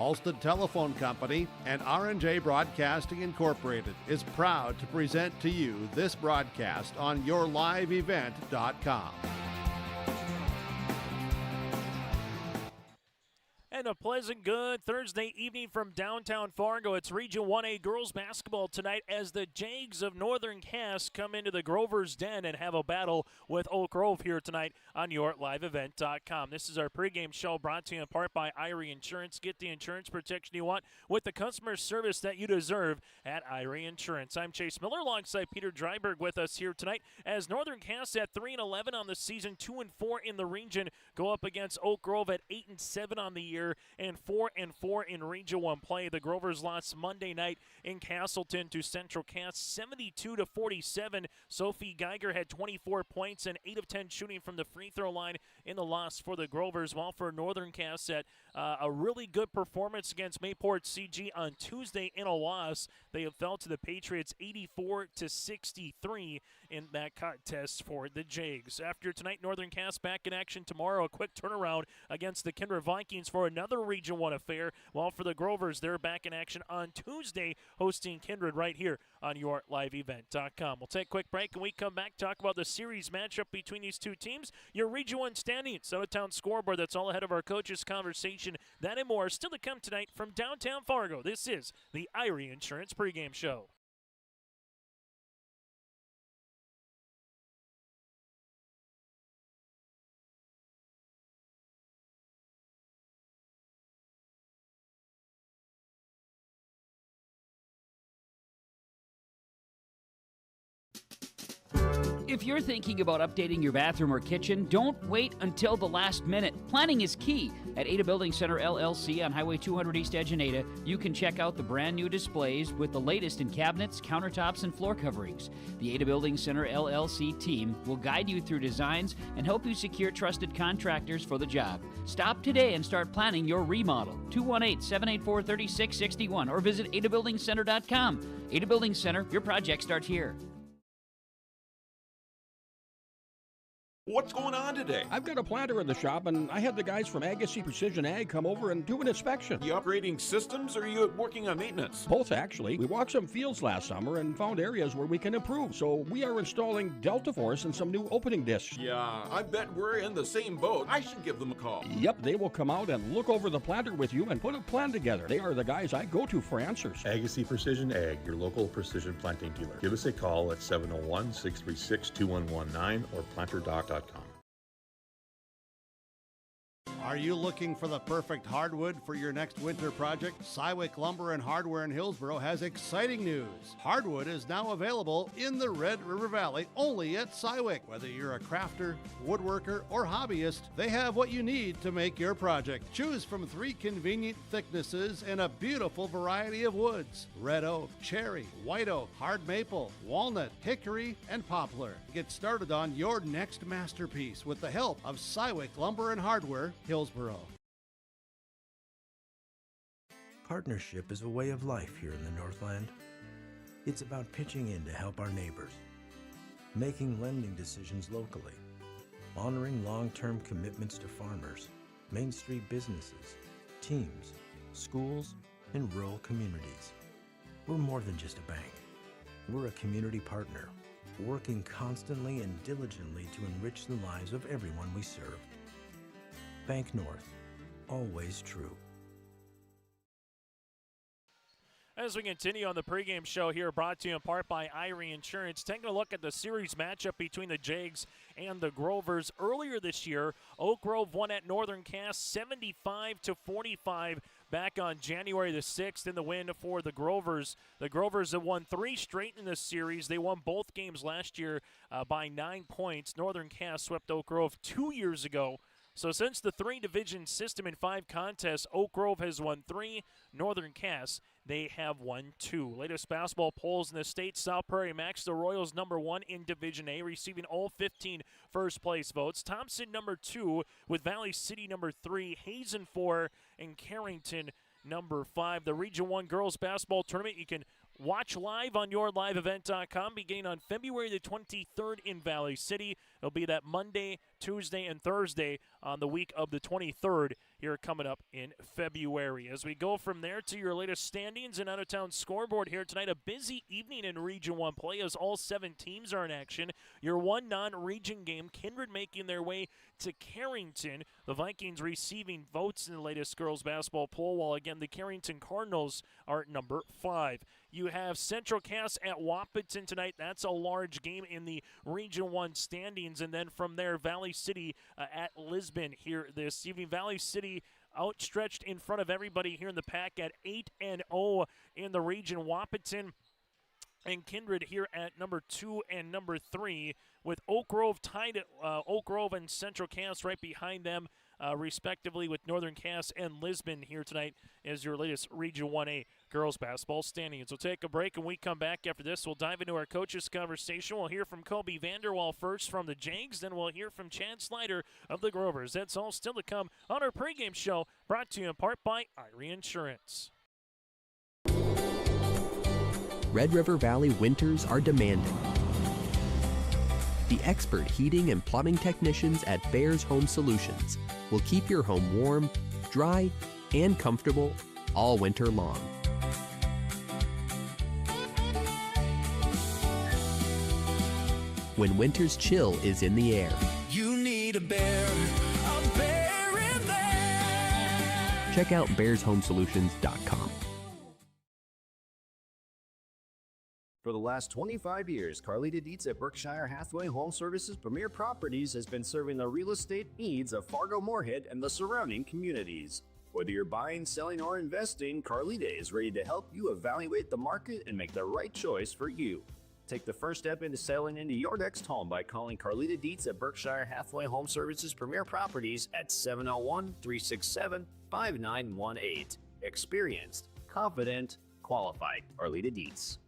Halstead Telephone Company and R&J Broadcasting Incorporated is proud to present to you this broadcast on yourliveevent.com. And a pleasant good Thursday evening from downtown Fargo. It's Region 1A girls basketball tonight as the Jags of Northern Cass come into the Grover's Den and have a battle with Oak Grove here tonight on yourliveevent.com. This is our pregame show brought to you in part by Irie Insurance. Get the insurance protection you want with the customer service that you deserve at Irie Insurance. I'm Chase Miller alongside Peter Dryberg with us here tonight as Northern Cass at 3-11 on the season, 2-4 in the region, go up against Oak Grove at 8-7 on the year and 4-4 in Region 1 play. The Grovers lost Monday night in Castleton to Central Cass 72-47. Sophie Geiger had 24 points and 8 of 10 shooting from the free throw line in the loss for the Grovers. While for Northern Cass, a really good performance against Mayport CG on Tuesday in a loss. They fell to the Patriots 84-63 in that contest for the Jags. After tonight, Northern Cass back in action tomorrow. A quick turnaround against the Kindred Vikings for another Region 1 affair. While for the Grovers, they're back in action on Tuesday, hosting Kindred right here on yourliveevent.com. We'll take a quick break, and we come back, talk about the series matchup between these two teams, your Region 1 standings, Town scoreboard. That's all ahead of our coaches' conversation. That and more still to come tonight from downtown Fargo. This is the Irie Insurance pregame show. If you're thinking about updating your bathroom or kitchen, don't wait until the last minute. Planning is key. At Ada Building Center LLC on Highway 200 East Edge in Ada, you can check out the brand new displays with the latest in cabinets, countertops, and floor coverings. The Ada Building Center LLC team will guide you through designs and help you secure trusted contractors for the job. Stop today and start planning your remodel. 218-784-3661 or visit adabuildingcenter.com. Ada Building Center, your project starts here. What's going on today? I've got a planter in the shop, and I had the guys from Agassiz Precision Ag come over and do an inspection. You upgrading systems, or are you working on maintenance? Both, actually. We walked some fields last summer and found areas where we can improve. So we are installing Delta Force and some new opening discs. Yeah, I bet we're in the same boat. I should give them a call. Yep, they will come out and look over the planter with you and put a plan together. They are the guys I go to for answers. Agassiz Precision Ag, your local precision planting dealer. Give us a call at 701-636-2119 or planterdoc.com. Are you looking for the perfect hardwood for your next winter project? Cywick Lumber and Hardware in Hillsboro has exciting news. Hardwood is now available in the Red River Valley only at Cywick. Whether you're a crafter, woodworker, or hobbyist, they have what you need to make your project. Choose from 3 convenient thicknesses and a beautiful variety of woods: red oak, cherry, white oak, hard maple, walnut, hickory, and poplar. Get started on your next masterpiece with the help of Cywick Lumber and Hardware, Hillsboro. Partnership is a way of life here in the Northland. It's about pitching in to help our neighbors, making lending decisions locally, honoring long-term commitments to farmers, Main Street businesses, teams, schools, and rural communities. We're more than just a bank. We're a community partner, working constantly and diligently to enrich the lives of everyone we serve. Bank North, always true. As we continue on the pregame show here, brought to you in part by Irie Insurance, taking a look at the series matchup between the Jags and the Grovers. Earlier this year, Oak Grove won at Northern Cass 75-45 back on January the 6th in the win for the Grovers. The Grovers have won 3 straight in this series. They won both games last year by 9 points. Northern Cass swept Oak Grove 2 years ago. So since the 3-division system in 5 contests, Oak Grove has won 3. Northern Cass, they have won 2. Latest basketball polls in the state: South Prairie Max, the Royals #1 in Division A, receiving all 15 first-place votes. Thompson #2, with Valley City #3, Hazen 4, and Carrington #5. The Region 1 girls basketball tournament you can watch live on yourliveevent.com beginning on February the 23rd in Valley City. It'll be that Monday, Tuesday, and Thursday on the week of the 23rd here coming up in February. As we go from there to your latest standings and out-of-town scoreboard here tonight, a busy evening in Region 1 play as all 7 teams are in action. Your one non-region game, Kindred making their way to Carrington. The Vikings receiving votes in the latest girls basketball poll, while again the Carrington Cardinals are at number 5. You have Central Cass at Wahpeton tonight. That's a large game in the Region 1 standings. And then from there, Valley City at Lisbon here this evening. Valley City outstretched in front of everybody here in the pack at 8-0 in the region. Wahpeton and Kindred here at number 2 and number 3, with Oak Grove tied at Oak Grove and Central Cass right behind them, respectively, with Northern Cass and Lisbon here tonight as your latest Region 1A girls basketball standings. We'll take a break, and we come back after this. We'll dive into our coaches' conversation. We'll hear from Kobe Vanderwall first from the Jags, then we'll hear from Chad Slider of the Grovers. That's all still to come on our pregame show, brought to you in part by Irie Insurance. Red River Valley winters are demanding. The expert heating and plumbing technicians at Bears Home Solutions will keep your home warm, dry, and comfortable all winter long. When winter's chill is in the air, you need a bear in there. Check out bearshomesolutions.com. For the last 25 years, Carlita Dietz at Berkshire Hathaway Home Services Premier Properties has been serving the real estate needs of Fargo-Moorhead and the surrounding communities. Whether you're buying, selling, or investing, Carlita is ready to help you evaluate the market and make the right choice for you. Take the first step into selling into your next home by calling Carlita Dietz at Berkshire Hathaway Home Services Premier Properties at 701-367-5918. Experienced, confident, qualified. Carlita Dietz.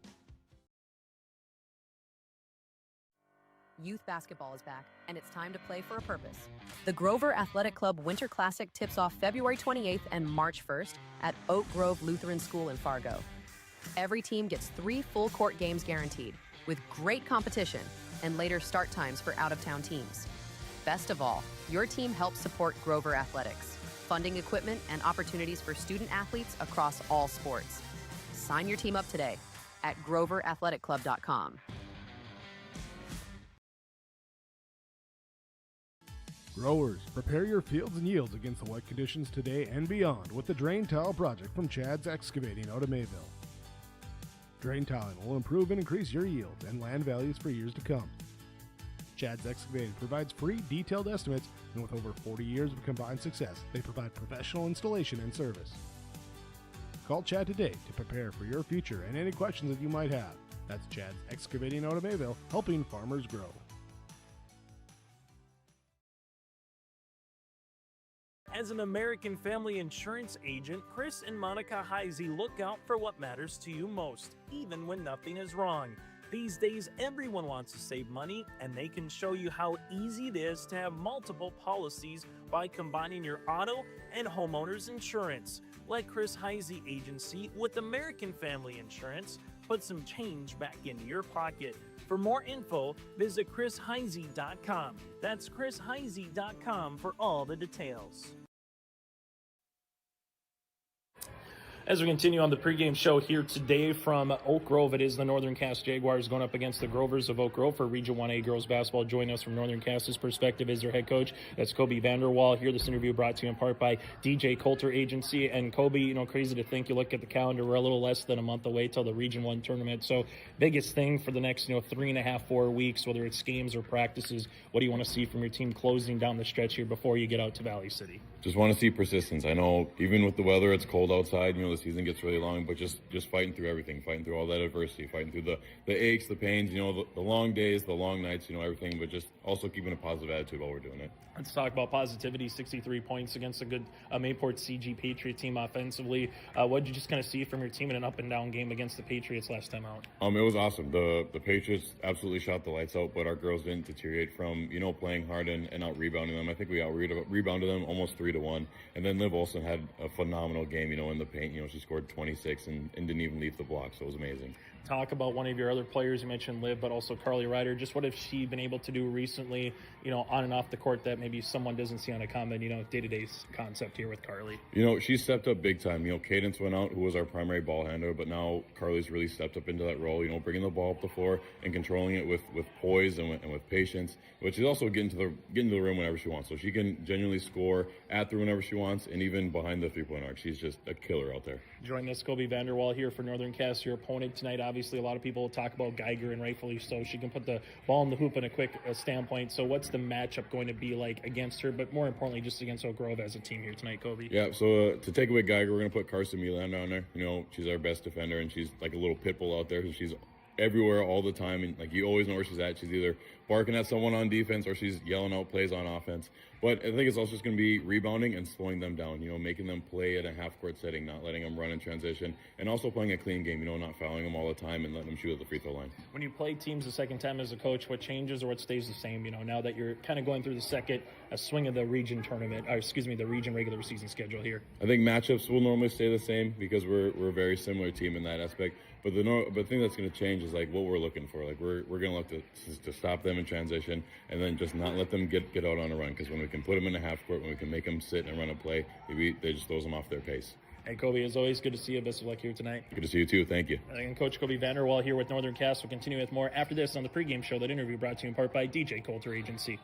Youth basketball is back, and it's time to play for a purpose. The Grover Athletic Club Winter Classic tips off February 28th and March 1st at Oak Grove Lutheran School in Fargo. Every team gets 3 full-court games guaranteed, with great competition and later start times for out-of-town teams. Best of all, your team helps support Grover Athletics, funding equipment and opportunities for student athletes across all sports. Sign your team up today at groverathletic.club.com. Growers, prepare your fields and yields against the wet conditions today and beyond with the Drain Tile project from Chad's Excavating out of Mayville. Drain tiling will improve and increase your yields and land values for years to come. Chad's Excavating provides free detailed estimates, and with over 40 years of combined success, they provide professional installation and service. Call Chad today to prepare for your future and any questions that you might have. That's Chad's Excavating out of Mayville, helping farmers grow. As an American Family Insurance agent, Chris and Monica Heisey look out for what matters to you most, even when nothing is wrong. These days, everyone wants to save money, and they can show you how easy it is to have multiple policies by combining your auto and homeowner's insurance. Let Chris Heisey Agency with American Family Insurance put some change back into your pocket. For more info, visit chrisheisey.com. That's chrisheisey.com for all the details. As we continue on the pregame show here today from Oak Grove, it is the Northern Cass Jaguars going up against the Grovers of Oak Grove for Region 1A girls basketball. Joining us from Northern Cass's perspective is their head coach. That's Kobe Vanderwall. Here, this interview brought to you in part by DJ Coulter Agency. And Kobe, crazy to think, you look at the calendar, we're a little less than a month away till the Region 1 tournament. So biggest thing for the next 3.5, 4 weeks, whether it's games or practices, what do you want to see from your team closing down the stretch here before you get out to Valley City? Just want to see persistence. I know even with the weather, it's cold outside, the season gets really long, but just fighting through everything, fighting through all that adversity, fighting through the aches, the pains, the long days, the long nights, everything, but just also keeping a positive attitude while we're doing it. Let's talk about positivity. 63 points against a good Mayport CG Patriot team offensively. What did you just kind of see from your team in an up-and-down game against the Patriots last time out? It was awesome. The Patriots absolutely shot the lights out, but our girls didn't deteriorate from, playing hard and out-rebounding them. I think we out-rebounded them almost 3-1. And then Liv Olsen had a phenomenal game, in the paint. She scored 26 and didn't even leave the block, so it was amazing. talk about one of your other players. You mentioned Liv, but also Carly Ryder. Just what has she been able to do recently, on and off the court that maybe someone doesn't see on a common, day-to-day concept here with Carly? She stepped up big time. Cadence went out, who was our primary ball handler, but now Carly's really stepped up into that role, bringing the ball up the floor and controlling it with poise and with patience, but she's also getting to the rim whenever she wants. So she can genuinely score at the rim whenever she wants, and even behind the three-point arc. She's just a killer out there. Joining us, Kobe Vanderwall here for Northern Cass, your opponent tonight. Obviously, a lot of people talk about Geiger, and rightfully so. She can put the ball in the hoop in a quick standpoint. So what's the matchup going to be like against her, but more importantly, just against Oak Grove as a team here tonight, Kobe? Yeah, so to take away Geiger, we're going to put Carson Milan down there. She's our best defender, and she's like a little pit bull out there. She's everywhere all the time, and you always know where she's at. She's either barking at someone on defense or she's yelling out plays on offense. But I think it's also just going to be rebounding and slowing them down, making them play at a half-court setting, not letting them run in transition, and also playing a clean game, not fouling them all the time and letting them shoot at the free throw line. When you play teams the second time as a coach, what changes or what stays the same, now that you're kind of going through the second swing of the region tournament, the region regular season schedule here? I think matchups will normally stay the same because we're a very similar team in that aspect. But the thing that's going to change is what we're looking for. We're going to look to stop them in transition and then just not let them get out on a run, because when we can put them in a half court, when we can make them sit and run a play, they just throws them off their pace. Hey, Kobe, as always, good to see you. Best of luck here tonight. Good to see you, too. Thank you. And Coach Kobe Vanderwall here with Northern Cass. We'll continue with more after this on the pregame show. That interview brought to you in part by DJ Coulter Agency.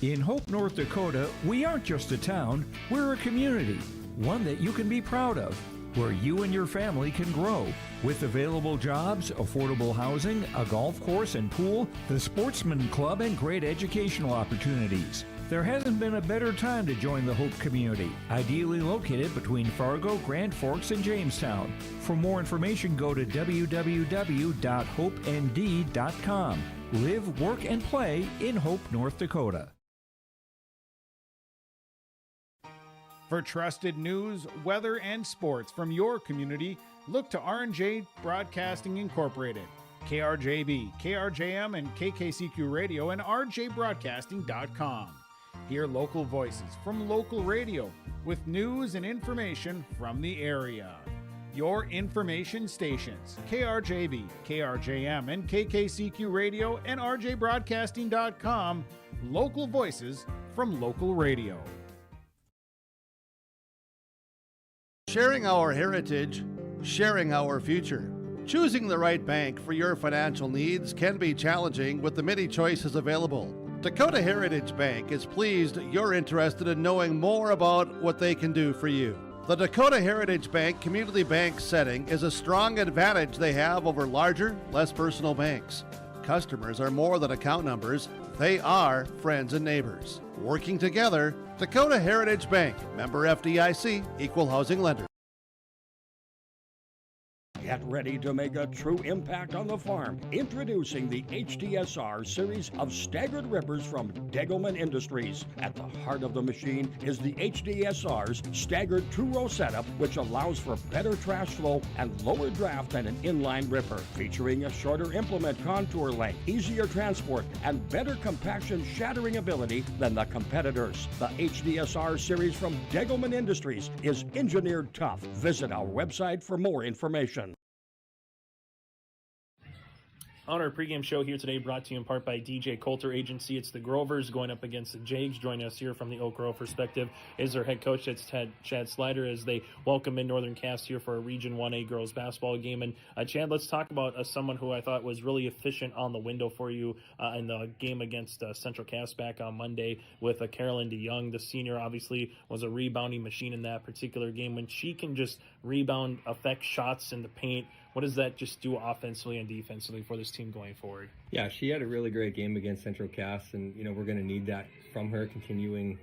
In Hope, North Dakota, we aren't just a town, we're a community, one that you can be proud of, where you and your family can grow. With available jobs, affordable housing, a golf course and pool, the Sportsman Club, and great educational opportunities. There hasn't been a better time to join the Hope community, ideally located between Fargo, Grand Forks, and Jamestown. For more information, go to www.hopend.com. Live, work, and play in Hope, North Dakota. For trusted news, weather, and sports from your community, look to R&J Broadcasting Incorporated, KRJB, KRJM, and KKCQ Radio, and rjbroadcasting.com. Hear local voices from local radio with news and information from the area. Your information stations, KRJB, KRJM, and KKCQ Radio, and rjbroadcasting.com. Local voices from local radio. Sharing our heritage, sharing our future. Choosing the right bank for your financial needs can be challenging with the many choices available. Dakota Heritage Bank is pleased you're interested in knowing more about what they can do for you. The Dakota Heritage Bank Community Bank setting is a strong advantage they have over larger, less personal banks. Customers are more than account numbers, they are friends and neighbors. Working together, Dakota Heritage Bank, member FDIC, equal housing lender. Get ready to make a true impact on the farm. Introducing the HDSR series of staggered rippers from Degelman Industries. At the heart of the machine is the HDSR's staggered two-row setup, which allows for better trash flow and lower draft than an inline ripper. Featuring a shorter implement contour length, easier transport, and better compaction shattering ability than the competitors. The HDSR series from Degelman Industries is engineered tough. Visit our website for more information. On our pregame show here today, brought to you in part by DJ Coulter Agency. It's the Grovers going up against the Jags. Joining us here from the Oak Grove perspective is their head coach, that's Chad Slider, as they welcome in Northern Cass here for a Region 1A girls basketball game. And Chad, let's talk about someone who I thought was really efficient on the window for you in the game against Central Cass back on Monday with Carolyn DeYoung. The senior obviously was a rebounding machine in that particular game. When she can just rebound, affect shots in the paint, what does that just do offensively and defensively for this team going forward? Yeah, she had a really great game against Central Cass, and we're going to need that from her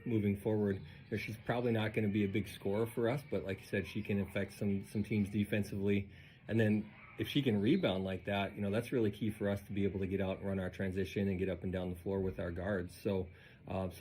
moving forward. She's probably not going to be a big scorer for us, but like you said, she can affect some teams defensively. And then if she can rebound like that, that's really key for us to be able to get out and run our transition and get up and down the floor with our guards. So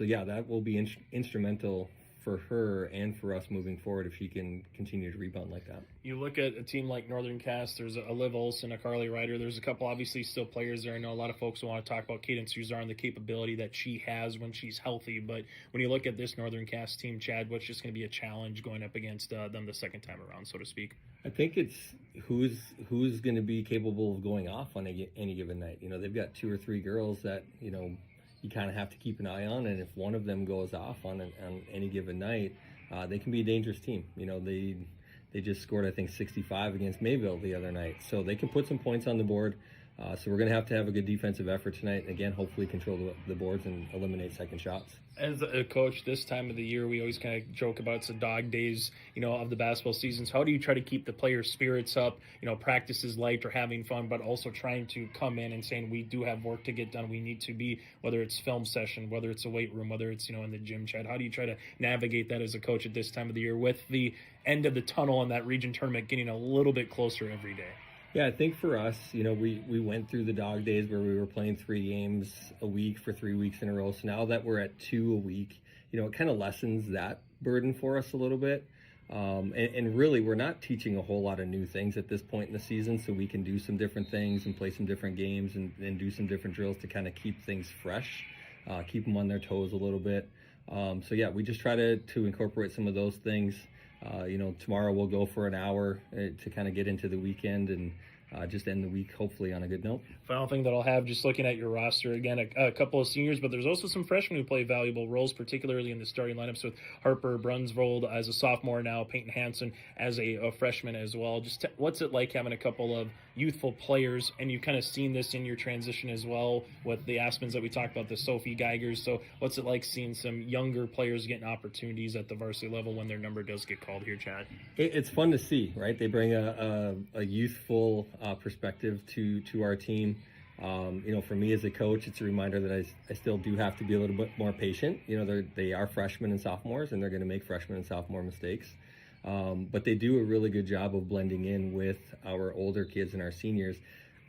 yeah, that will be instrumental for her and for us moving forward if she can continue to rebound like that. You look at a team like Northern Cass, there's a Liv Olson, a Carly Ryder, there's a couple obviously still players there. I know a lot of folks want to talk about Cadence Suzar and the capability that she has when she's healthy, but when you look at this Northern Cass team, Chad, what's just going to be a challenge going up against them the second time around, so to speak? I think it's who's going to be capable of going off on any given night. You know, they've got 2 or 3 girls that, you know, you kind of have to keep an eye on, and if one of them goes off on any given night, they can be a dangerous team. You know, they just scored, I think, 65 against Mayville the other night, so they can put some points on the board. So we're going to have a good defensive effort tonight. Again, hopefully control the boards and eliminate second shots. As a coach, this time of the year, we always kind of joke about it's the dog days, you know, of the basketball seasons. How do you try to keep the players' spirits up, you know, practices light or having fun, but also trying to come in and saying we do have work to get done. We need to be, whether it's film session, whether it's a weight room, whether it's, you know, in the gym, Chad. How do you try to navigate that as a coach at this time of the year with the end of the tunnel and that region tournament getting a little bit closer every day? Yeah, I think for us, you know, we went through the dog days where we were playing 3 games a week for 3 weeks in a row. So now that we're at 2 a week, you know, it kind of lessens that burden for us a little bit. And really, we're not teaching a whole lot of new things at this point in the season, so we can do some different things and play some different games and do some different drills to kind of keep things fresh, keep them on their toes a little bit. So yeah, we just try to incorporate some of those things. You know, tomorrow we'll go for an hour to kind of get into the weekend and just end the week hopefully on a good note. Final thing that I'll have, just looking at your roster, again, a couple of seniors, but there's also some freshmen who play valuable roles, particularly in the starting lineups with Harper Brunsvold as a sophomore now, Peyton Hansen as a freshman as well. Just what's it like having a couple of youthful players, and you've kind of seen this in your transition as well with the Aspens that we talked about, the Sophie Geigers. So what's it like seeing some younger players getting opportunities at the varsity level when their number does get called here, Chad? It's fun to see, right? They bring a youthful perspective to our team. You know, for me as a coach, it's a reminder that I still do have to be a little bit more patient. You know, they are freshmen and sophomores, and they're going to make freshman and sophomore mistakes. But they do a really good job of blending in with our older kids and our seniors.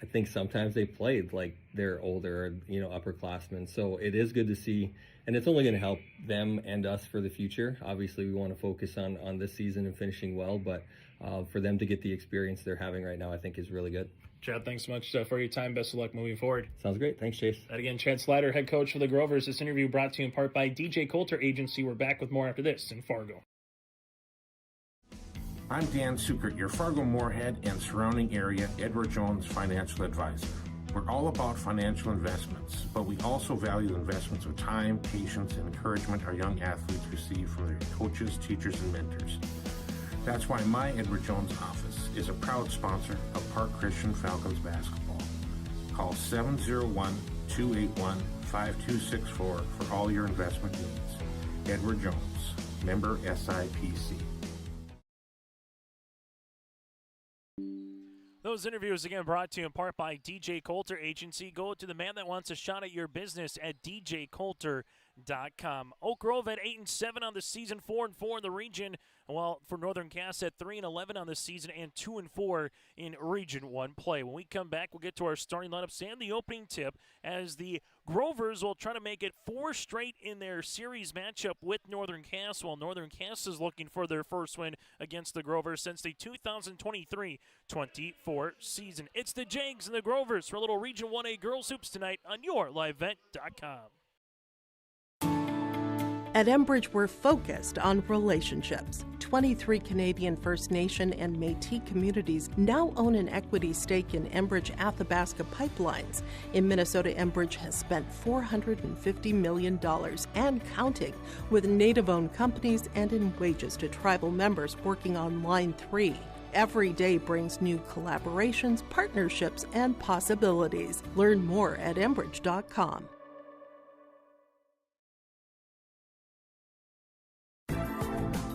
I think sometimes they played like they're older, you know, upperclassmen. So it is good to see, and it's only going to help them and us for the future. Obviously, we want to focus on this season and finishing well, but for them to get the experience they're having right now, I think is really good. Chad, thanks so much for your time. Best of luck moving forward. Sounds great. Thanks, Chase. And again, Chad Slider, head coach for the Grovers. This interview brought to you in part by DJ Coulter Agency. We're back with more after this in Fargo. I'm Dan Sukert, your Fargo-Moorhead and surrounding area Edward Jones financial advisor. We're all about financial investments, but we also value investments of time, patience, and encouragement our young athletes receive from their coaches, teachers, and mentors. That's why my Edward Jones office is a proud sponsor of Park Christian Falcons basketball. Call 701-281-5264 for all your investment needs. Edward Jones, member SIPC. Those interviews, again, brought to you in part by DJ Coulter Agency. Go to the man that wants a shot at your business at djcoulter.com. Oak Grove at 8-7 on the season, 4-4 in the region. While for Northern Cass at 3-11 on the season and 2-4 in Region 1 play. When we come back, we'll get to our starting lineups and the opening tip as the Grovers will try to make it 4 straight in their series matchup with Northern Cass, while Northern Cass is looking for their first win against the Grovers since the 2023-24 season. It's the Jags and the Grovers for a little Region 1A Girls Hoops tonight on YourLiveVent.com. At Enbridge, we're focused on relationships. 23 Canadian First Nation and Métis communities now own an equity stake in Enbridge Athabasca Pipelines. In Minnesota, Enbridge has spent $450 million and counting, with Native-owned companies and in wages to tribal members working on Line 3. Every day brings new collaborations, partnerships, and possibilities. Learn more at Enbridge.com.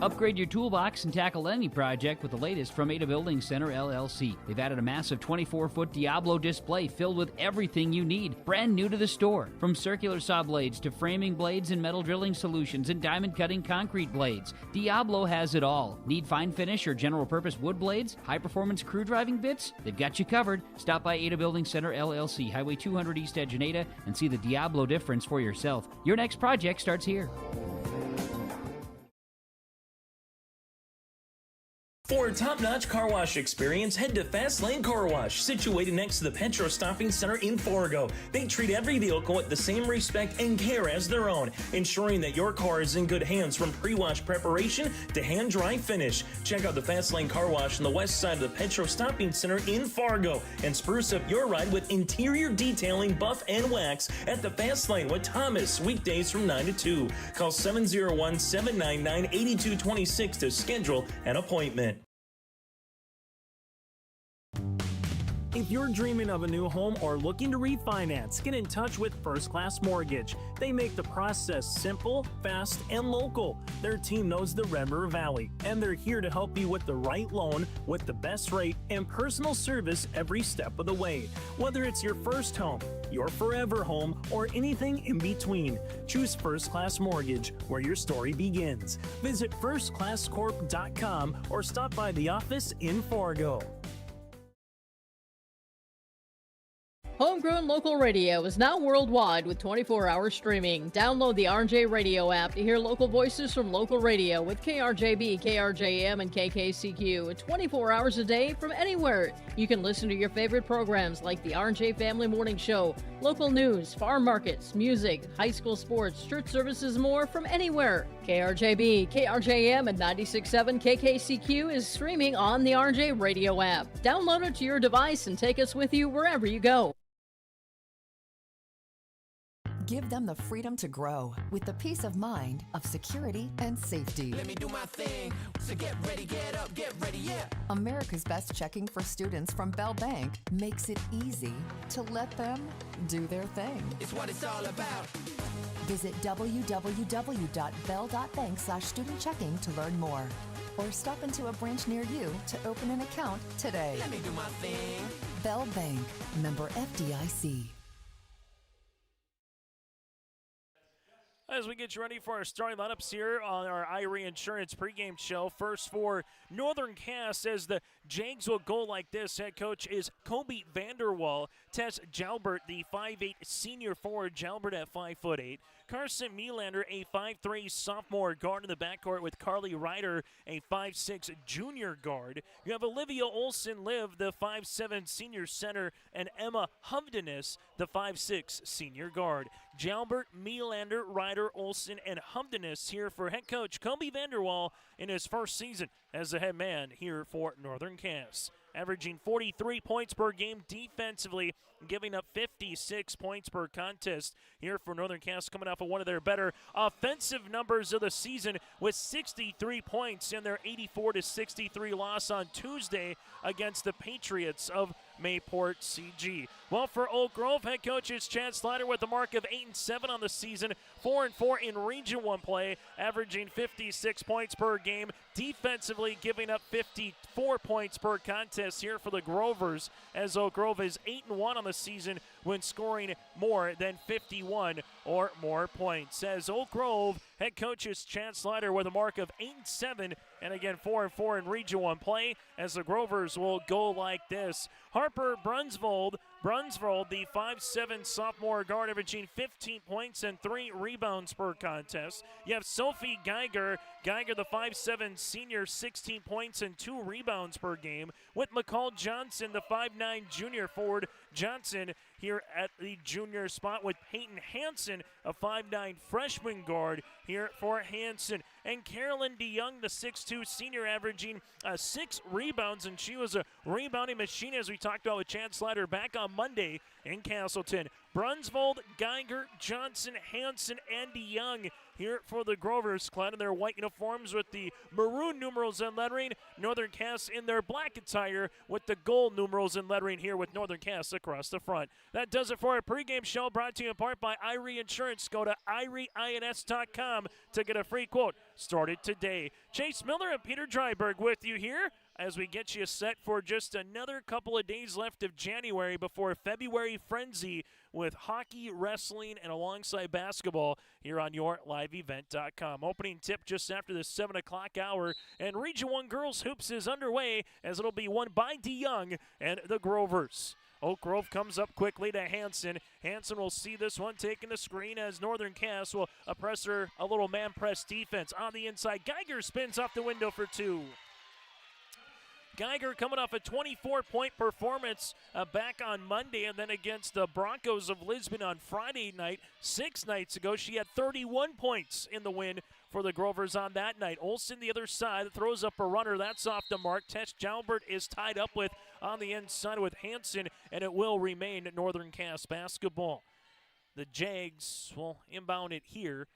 Upgrade your toolbox and tackle any project with the latest from Ada Building Center, LLC. They've added a massive 24-foot Diablo display filled with everything you need, brand new to the store. From circular saw blades to framing blades and metal drilling solutions and diamond cutting concrete blades, Diablo has it all. Need fine finish or general purpose wood blades? High-performance crew driving bits? They've got you covered. Stop by Ada Building Center, LLC, Highway 200 East Edge in Ada, and see the Diablo difference for yourself. Your next project starts here. a top-notch car wash experience, head to Fast Lane Car Wash, situated next to the Petro Stopping Center in Fargo. They treat every vehicle with the same respect and care as their own, ensuring that your car is in good hands from pre-wash preparation to hand-dry finish. Check out the Fast Lane Car Wash on the west side of the Petro Stopping Center in Fargo and spruce up your ride with interior detailing, buff, and wax at the Fast Lane with Thomas, weekdays from 9 to 2. Call 701-799-8226 to schedule an appointment. If you're dreaming of a new home or looking to refinance, get in touch with First Class Mortgage. They make the process simple, fast, and local. Their team knows the Red River Valley, and they're here to help you with the right loan, with the best rate, and personal service every step of the way. Whether it's your first home, your forever home, or anything in between, choose First Class Mortgage, where your story begins. Visit firstclasscorp.com or stop by the office in Fargo. Homegrown local radio is now worldwide with 24-hour streaming. Download the RJ Radio app to hear local voices from local radio with KRJB, KRJM, and KKCQ 24 hours a day from anywhere. You can listen to your favorite programs like the RJ Family Morning Show, local news, farm markets, music, high school sports, church services, more from anywhere. KRJB, KRJM, and 96.7 KKCQ is streaming on the RJ Radio app. Download it to your device and take us with you wherever you go. Give them the freedom to grow with the peace of mind of security and safety. Let me do my thing. So get ready, get up, get ready, yeah. America's Best Checking for students from Bell Bank makes it easy to let them do their thing. It's what it's all about. Visit www.bell.bank/student-checking to learn more. Or stop into a branch near you to open an account today. Let me do my thing. Bell Bank, member FDIC. As we get you ready for our starting lineups here on our IRE Insurance pregame show. First for Northern Cass, as the Jags will go like this. Head coach is Kobe Vanderwall. Tess Jalbert, the 5'8 senior forward. Jalbert at 5'8". Carson Melander, a 5'3 sophomore guard in the backcourt with Carly Ryder, a 5'6 junior guard. You have Olivia Olson-Liv, the 5'7 senior center, and Emma Humdenis, the 5'6 senior guard. Jalbert, Melander, Ryder, Olson, and Humdenis here for head coach Kobe Vanderwall in his first season as the head man here for Northern Cass. Averaging 43 points per game defensively, giving up 56 points per contest here for Northern Cass, coming off of one of their better offensive numbers of the season with 63 points in their 84-63 loss on Tuesday against the Patriots of Mayport CG. Well, for Oak Grove, head coach is Chad Slider with a mark of 8-7 on the season, 4-4 in Region 1 play, averaging 56 points per game, defensively giving up 54 points per contest here for the Grovers, as Oak Grove is 8-1 on the season when scoring more than 51 or more points. As Oak Grove, head coach is Chad Slider with a mark of 8-7, and again 4-4 in Region 1 play, as the Grovers will go like this. Harper Brunsvold, the 5'7 sophomore guard, averaging 15 points and 3 rebounds per contest. You have Sophie Geiger, the 5'7 senior, 16 points and 2 rebounds per game, with McCall Johnson, the 5'9 junior forward. Johnson here at the junior spot with Peyton Hansen, a 5'9 freshman guard here for Hansen. And Carolyn DeYoung, the 6'2 senior, averaging 6 rebounds, and she was a rebounding machine, as we talked about with Chad Slider back on Monday in Castleton. Brunsvold, Geiger, Johnson, Hansen, and DeYoung here for the Grovers, clad in their white uniforms with the maroon numerals and lettering. Northern Cass in their black attire with the gold numerals and lettering here with Northern Cass across the front. That does it for our pregame show, brought to you in part by IRE Insurance. Go to IREINS.com to get a free quote. Started today. Chase Miller and Peter Dryberg with you here as we get you set for just another couple of days left of January before February Frenzy with hockey, wrestling, and alongside basketball here on YourLiveEvent.com. Opening tip just after the 7 o'clock hour, and Region 1 Girls Hoops is underway as it'll be won by DeYoung and the Grovers. Oak Grove comes up quickly to Hansen. Hansen will see this one, taking the screen as Northern Cass will press her a little man press defense on the inside. Geiger spins off the window for 2. Geiger coming off a 24-point performance back on Monday, and then against the Broncos of Lisbon on Friday night. 6 nights ago, she had 31 points in the win for the Grovers on that night. Olsen, the other side, throws up a runner. That's off the mark. Tess Jalbert is tied up with on the inside with Hansen, and it will remain Northern Cass basketball. The Jags will inbound it here.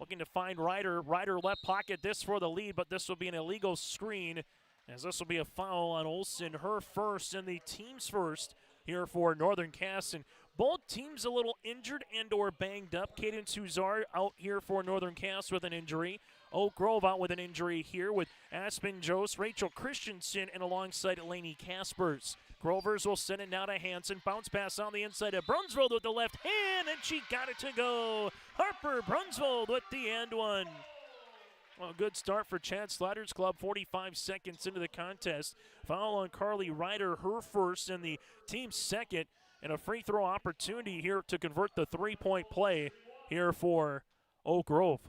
Looking to find Ryder. Ryder left pocket this for the lead, but this will be an illegal screen, as this will be a foul on Olsen, her first and the team's first here for Northern Cass. And both teams a little injured and or banged up. Cadence Huzar out here for Northern Cass with an injury. Oak Grove out with an injury here with Aspen Jost, Rachel Christensen, and alongside Lainey Caspers. Grovers will send it now to Hansen. Bounce pass on the inside of Brunsvold with the left hand, and she got it to go. Harper Brunsvold with the and one. Well, good start for Chad Sliders Club, 45 seconds into the contest. Foul on Carly Ryder, her first and the team's second, and a free throw opportunity here to convert the three-point play here for Oak Grove.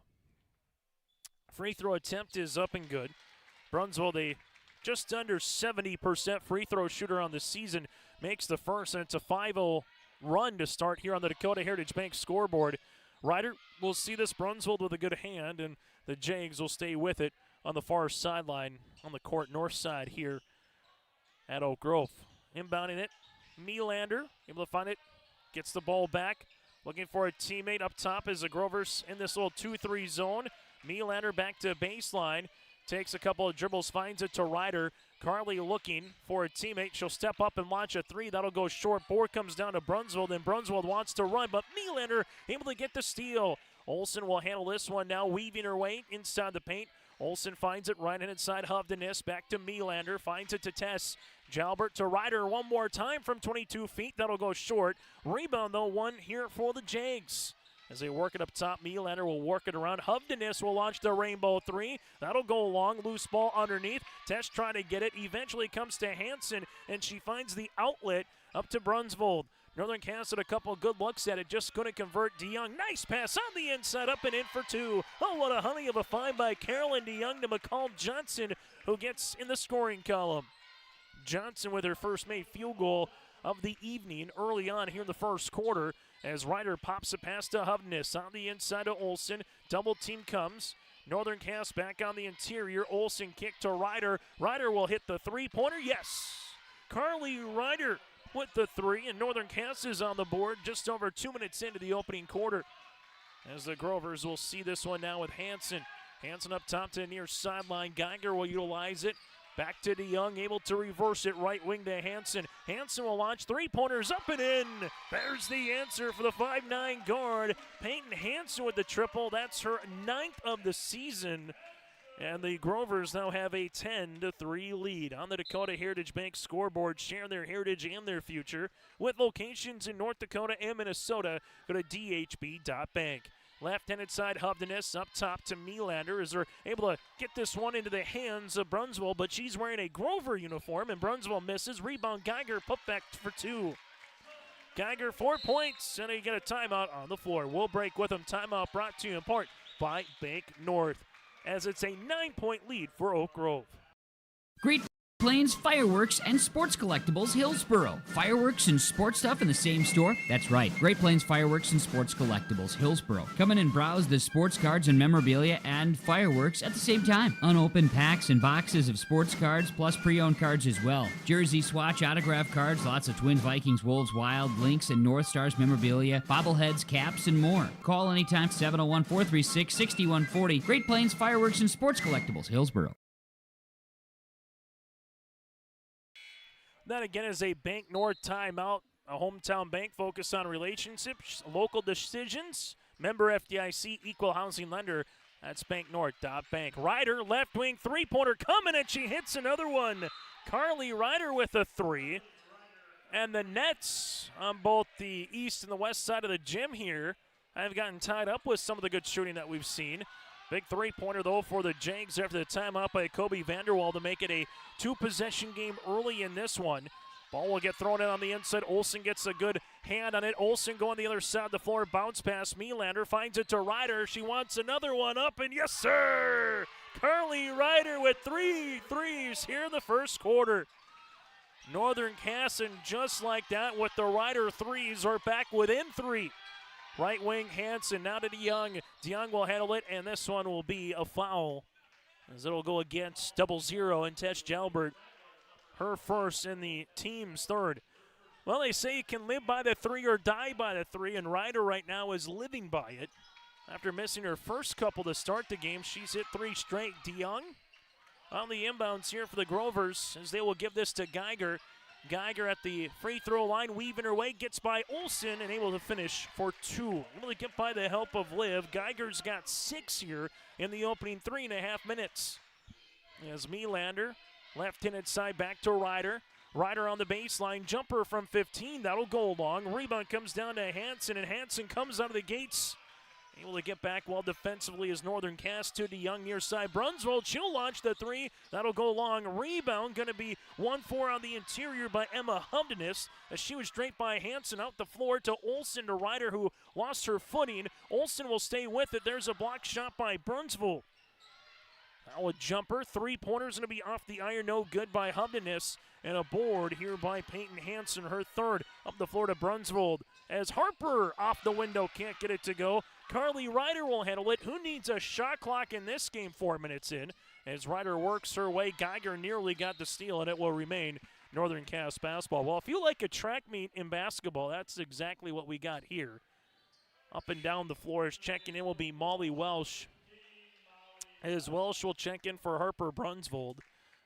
Free throw attempt is up and good. Brunsvold, a just under 70% free throw shooter on the season, makes the first, and it's a 5-0 run to start here on the Dakota Heritage Bank scoreboard. Ryder will see this. Brunsvold with a good hand, and the Jags will stay with it on the far sideline on the court north side here at Oak Grove. Inbounding it, Melander able to find it, gets the ball back, looking for a teammate up top as the Grovers in this little 2-3 zone. Melander back to baseline, takes a couple of dribbles, finds it to Ryder. Carly looking for a teammate. She'll step up and launch a three. That'll go short. Board comes down to Brunsvold, and Brunsvold wants to run, but Melander able to get the steal. Olsen will handle this one now, weaving her way inside the paint. Olsen finds it right-handed side, Hovdenis, back to Melander, finds it to Tess. Jalbert to Ryder one more time from 22 feet. That'll go short. Rebound, though, one here for the Jags. As they work it up top, Melander will work it around. Hovdenis will launch the rainbow three. That'll go long. Loose ball underneath. Tess trying to get it. Eventually comes to Hansen, and she finds the outlet up to Brunsvold. Northern Cass had a couple good looks at it. Just couldn't convert. DeYoung, nice pass on the inside, up and in for two. Oh, what a honey of a find by Carolyn DeYoung to McCall Johnson, who gets in the scoring column. Johnson with her first made field goal of the evening early on here in the first quarter, as Ryder pops it past to Hovdenis on the inside of Olsen. Double team comes. Northern Cass back on the interior. Olsen kick to Ryder. Ryder will hit the three-pointer. Yes! Carly Ryder with the three, and Northern Cass is on the board just over 2 minutes into the opening quarter. As the Grovers will see this one now with Hansen. Hansen up top to the near sideline. Geiger will utilize it. Back to DeYoung, able to reverse it right wing to Hansen. Hansen will launch three-pointers up and in. There's the answer for the 5'9" guard. Peyton Hansen with the triple. That's her 9th of the season. And the Grovers now have a 10-3 lead on the Dakota Heritage Bank scoreboard, sharing their heritage and their future with locations in North Dakota and Minnesota. Go to dhb.bank. Left-handed side, Hovdenis up top to Melander as they're able to get this one into the hands of Brunsvold, but she's wearing a Grover uniform, and Brunsvold misses. Rebound, Geiger, put back for two. Geiger, 4 points, and they get a timeout on the floor. We'll break with them. Timeout brought to you in part by Bank North, as it's a 9-point lead for Oak Grove. Great Plains Fireworks and Sports Collectibles, Hillsboro. Fireworks and sports stuff in the same store? That's right. Great Plains Fireworks and Sports Collectibles, Hillsboro. Come in and browse the sports cards and memorabilia and fireworks at the same time. Unopened packs and boxes of sports cards, plus pre-owned cards as well. Jersey, swatch, autograph cards, lots of Twins, Vikings, Wolves, Wild, Lynx, and North Stars memorabilia, bobbleheads, caps, and more. Call anytime, 701-436-6140. Great Plains Fireworks and Sports Collectibles, Hillsboro. That again is a Bank North timeout. A hometown bank focused on relationships, local decisions. Member FDIC, equal housing lender. That's banknorth.bank. Ryder, left wing three-pointer coming, and she hits another one. Carly Ryder with a three. And the Nets on both the east and the west side of the gym here have gotten tied up with some of the good shooting that we've seen. Big three-pointer, though, for the Jags after the timeout by Kobe Vanderwall to make it a two-possession game early in this one. Ball will get thrown in on the inside. Olsen gets a good hand on it. Olsen going the other side of the floor. Bounce pass. Melander finds it to Ryder. She wants another one up, and yes, sir! Carly Ryder with 3 threes here in the first quarter. Northern Cass, just like that with the Ryder threes, are back within 3. Right wing Hansen now to DeYoung. DeYoung will handle it, and this one will be a foul, as it'll go against 0-0 and Tesh Jalbert. Her first and the team's third. Well, they say you can live by the 3 or die by the 3, and Ryder right now is living by it. After missing her first couple to start the game, she's hit 3 straight. DeYoung on the inbounds here for the Grovers, as they will give this to Geiger. Geiger at the free throw line, weaving her way, gets by Olsen and able to finish for 2. Able to get by the help of Liv. Geiger's got 6 here in the opening 3.5 minutes. As Melander, left-handed side back to Ryder. Ryder on the baseline, jumper from 15, that'll go long. Rebound comes down to Hansen, and Hansen comes out of the gates. Able to get back well defensively as Northern Cass to DeYoung near side. Brunsvold, she'll launch the 3. That'll go long. Rebound going to be 1-4 on the interior by Emma Humdenis, as she was straight by Hansen out the floor to Olsen to Ryder, who lost her footing. Olsen will stay with it. There's a block shot by Brunsvold. Now a jumper. 3-pointers going to be off the iron. No good by Humdenis. And a board here by Peyton Hansen, her third. Up the floor to Brunsvold. As Harper off the window, can't get it to go. Carly Ryder will handle it. Who needs a shot clock in this game 4 minutes in? As Ryder works her way, Geiger nearly got the steal, and it will remain Northern Cass basketball. Well, if you like a track meet in basketball, that's exactly what we got here. Up and down the floor is checking in will be Molly Welsh. As Welsh will check in for Harper Brunsvold.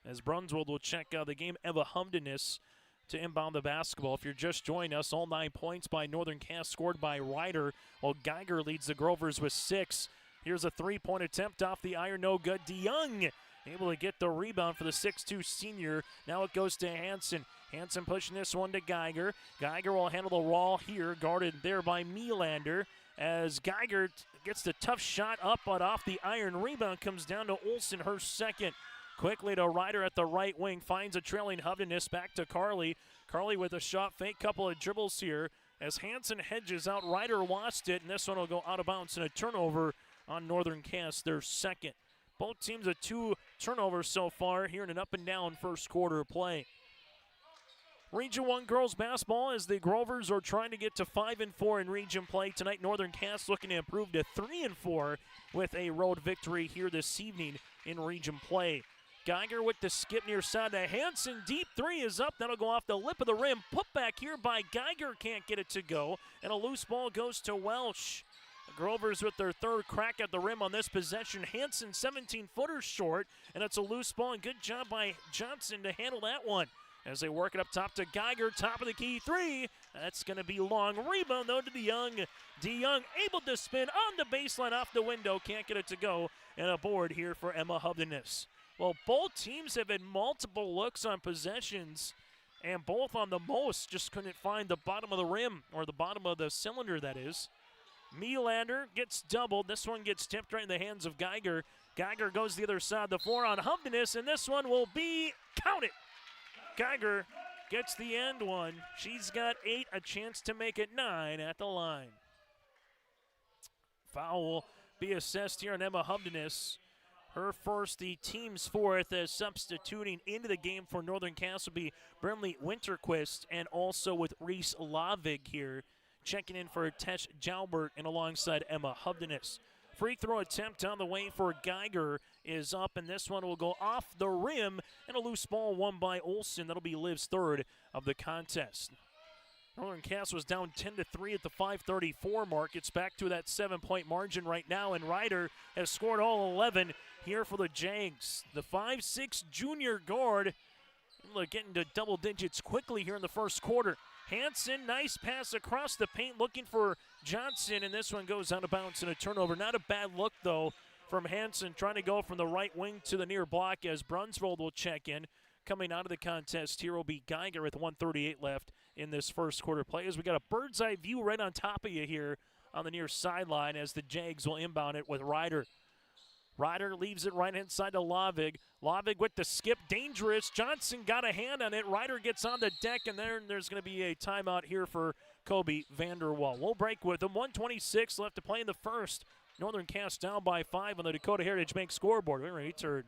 As Brunsvold will check out the game, Eva Humdenis to inbound the basketball. If you're just joining us, all 9 points by Northern Cass scored by Ryder, while Geiger leads the Grovers with 6. Here's a 3-point attempt off the iron, no good. DeYoung able to get the rebound for the 6'2 senior. Now it goes to Hansen. Hansen pushing this one to Geiger. Geiger will handle the wall here, guarded there by Melander. As Geiger gets the tough shot up, but off the iron. Rebound comes down to Olsen, her second. Quickly to Ryder at the right wing, finds a trailing Humdenis, back to Carly. Carly with a shot fake, couple of dribbles here. As Hansen hedges out, Ryder lost it, and this one will go out of bounds, and a turnover on Northern Cass, their second. Both teams with 2 turnovers so far here in an up-and-down first quarter play. Region 1 girls basketball, as the Grovers are trying to get to 5-4 in region play tonight. Northern Cass looking to improve to 3-4 with a road victory here this evening in region play. Geiger with the skip near side to Hansen. Deep 3 is up. That'll go off the lip of the rim. Put back here by Geiger. Can't get it to go. And a loose ball goes to Welsh. The Grovers with their third crack at the rim on this possession. Hansen 17-footers short. And it's a loose ball. And good job by Johnson to handle that one. As they work it up top to Geiger. Top of the key 3. That's going to be long. Rebound though to DeYoung. DeYoung able to spin on the baseline off the window. Can't get it to go. And a board here for Emma Humdenis. Well, both teams have had multiple looks on possessions, and both on the most just couldn't find the bottom of the rim, or the bottom of the cylinder, that is. Melander gets doubled. This one gets tipped right in the hands of Geiger. Geiger goes the other side of the floor on Humdenis, and this one will be counted. Geiger gets the end one. She's got 8, a chance to make it 9 at the line. Foul will be assessed here on Emma Humdenis. Her first, the team's fourth, as substituting into the game for Northern Cass will be Brimley Winterquist, and also with Reese Lavig here, checking in for Tesh Jalbert and alongside Emma Humdenis. Free throw attempt on the way for Geiger is up, and this one will go off the rim, and a loose ball won by Olsen. That'll be Liv's third of the contest. Northern Cass was down 10-3 at the 5:34 mark. It's back to that 7-point margin right now, and Ryder has scored all 11 here for the Jags. The 5'6" junior guard getting to double digits quickly here in the first quarter. Hansen, nice pass across the paint looking for Johnson, and this one goes out of bounds and a turnover. Not a bad look, though, from Hansen, trying to go from the right wing to the near block as Brunsvold will check in. Coming out of the contest here will be Geiger with 1:38 left in this first quarter play, as we got a bird's eye view right on top of you here on the near sideline as the Jags will inbound it with Ryder. Ryder leaves it right inside to Lavig. Lavig with the skip, dangerous. Johnson got a hand on it. Ryder gets on the deck, and there's going to be a timeout here for Kobe Vanderwall. We'll break with him. 1:26 left to play in the first. Northern Cass down by 5 on the Dakota Heritage Bank scoreboard. We're return.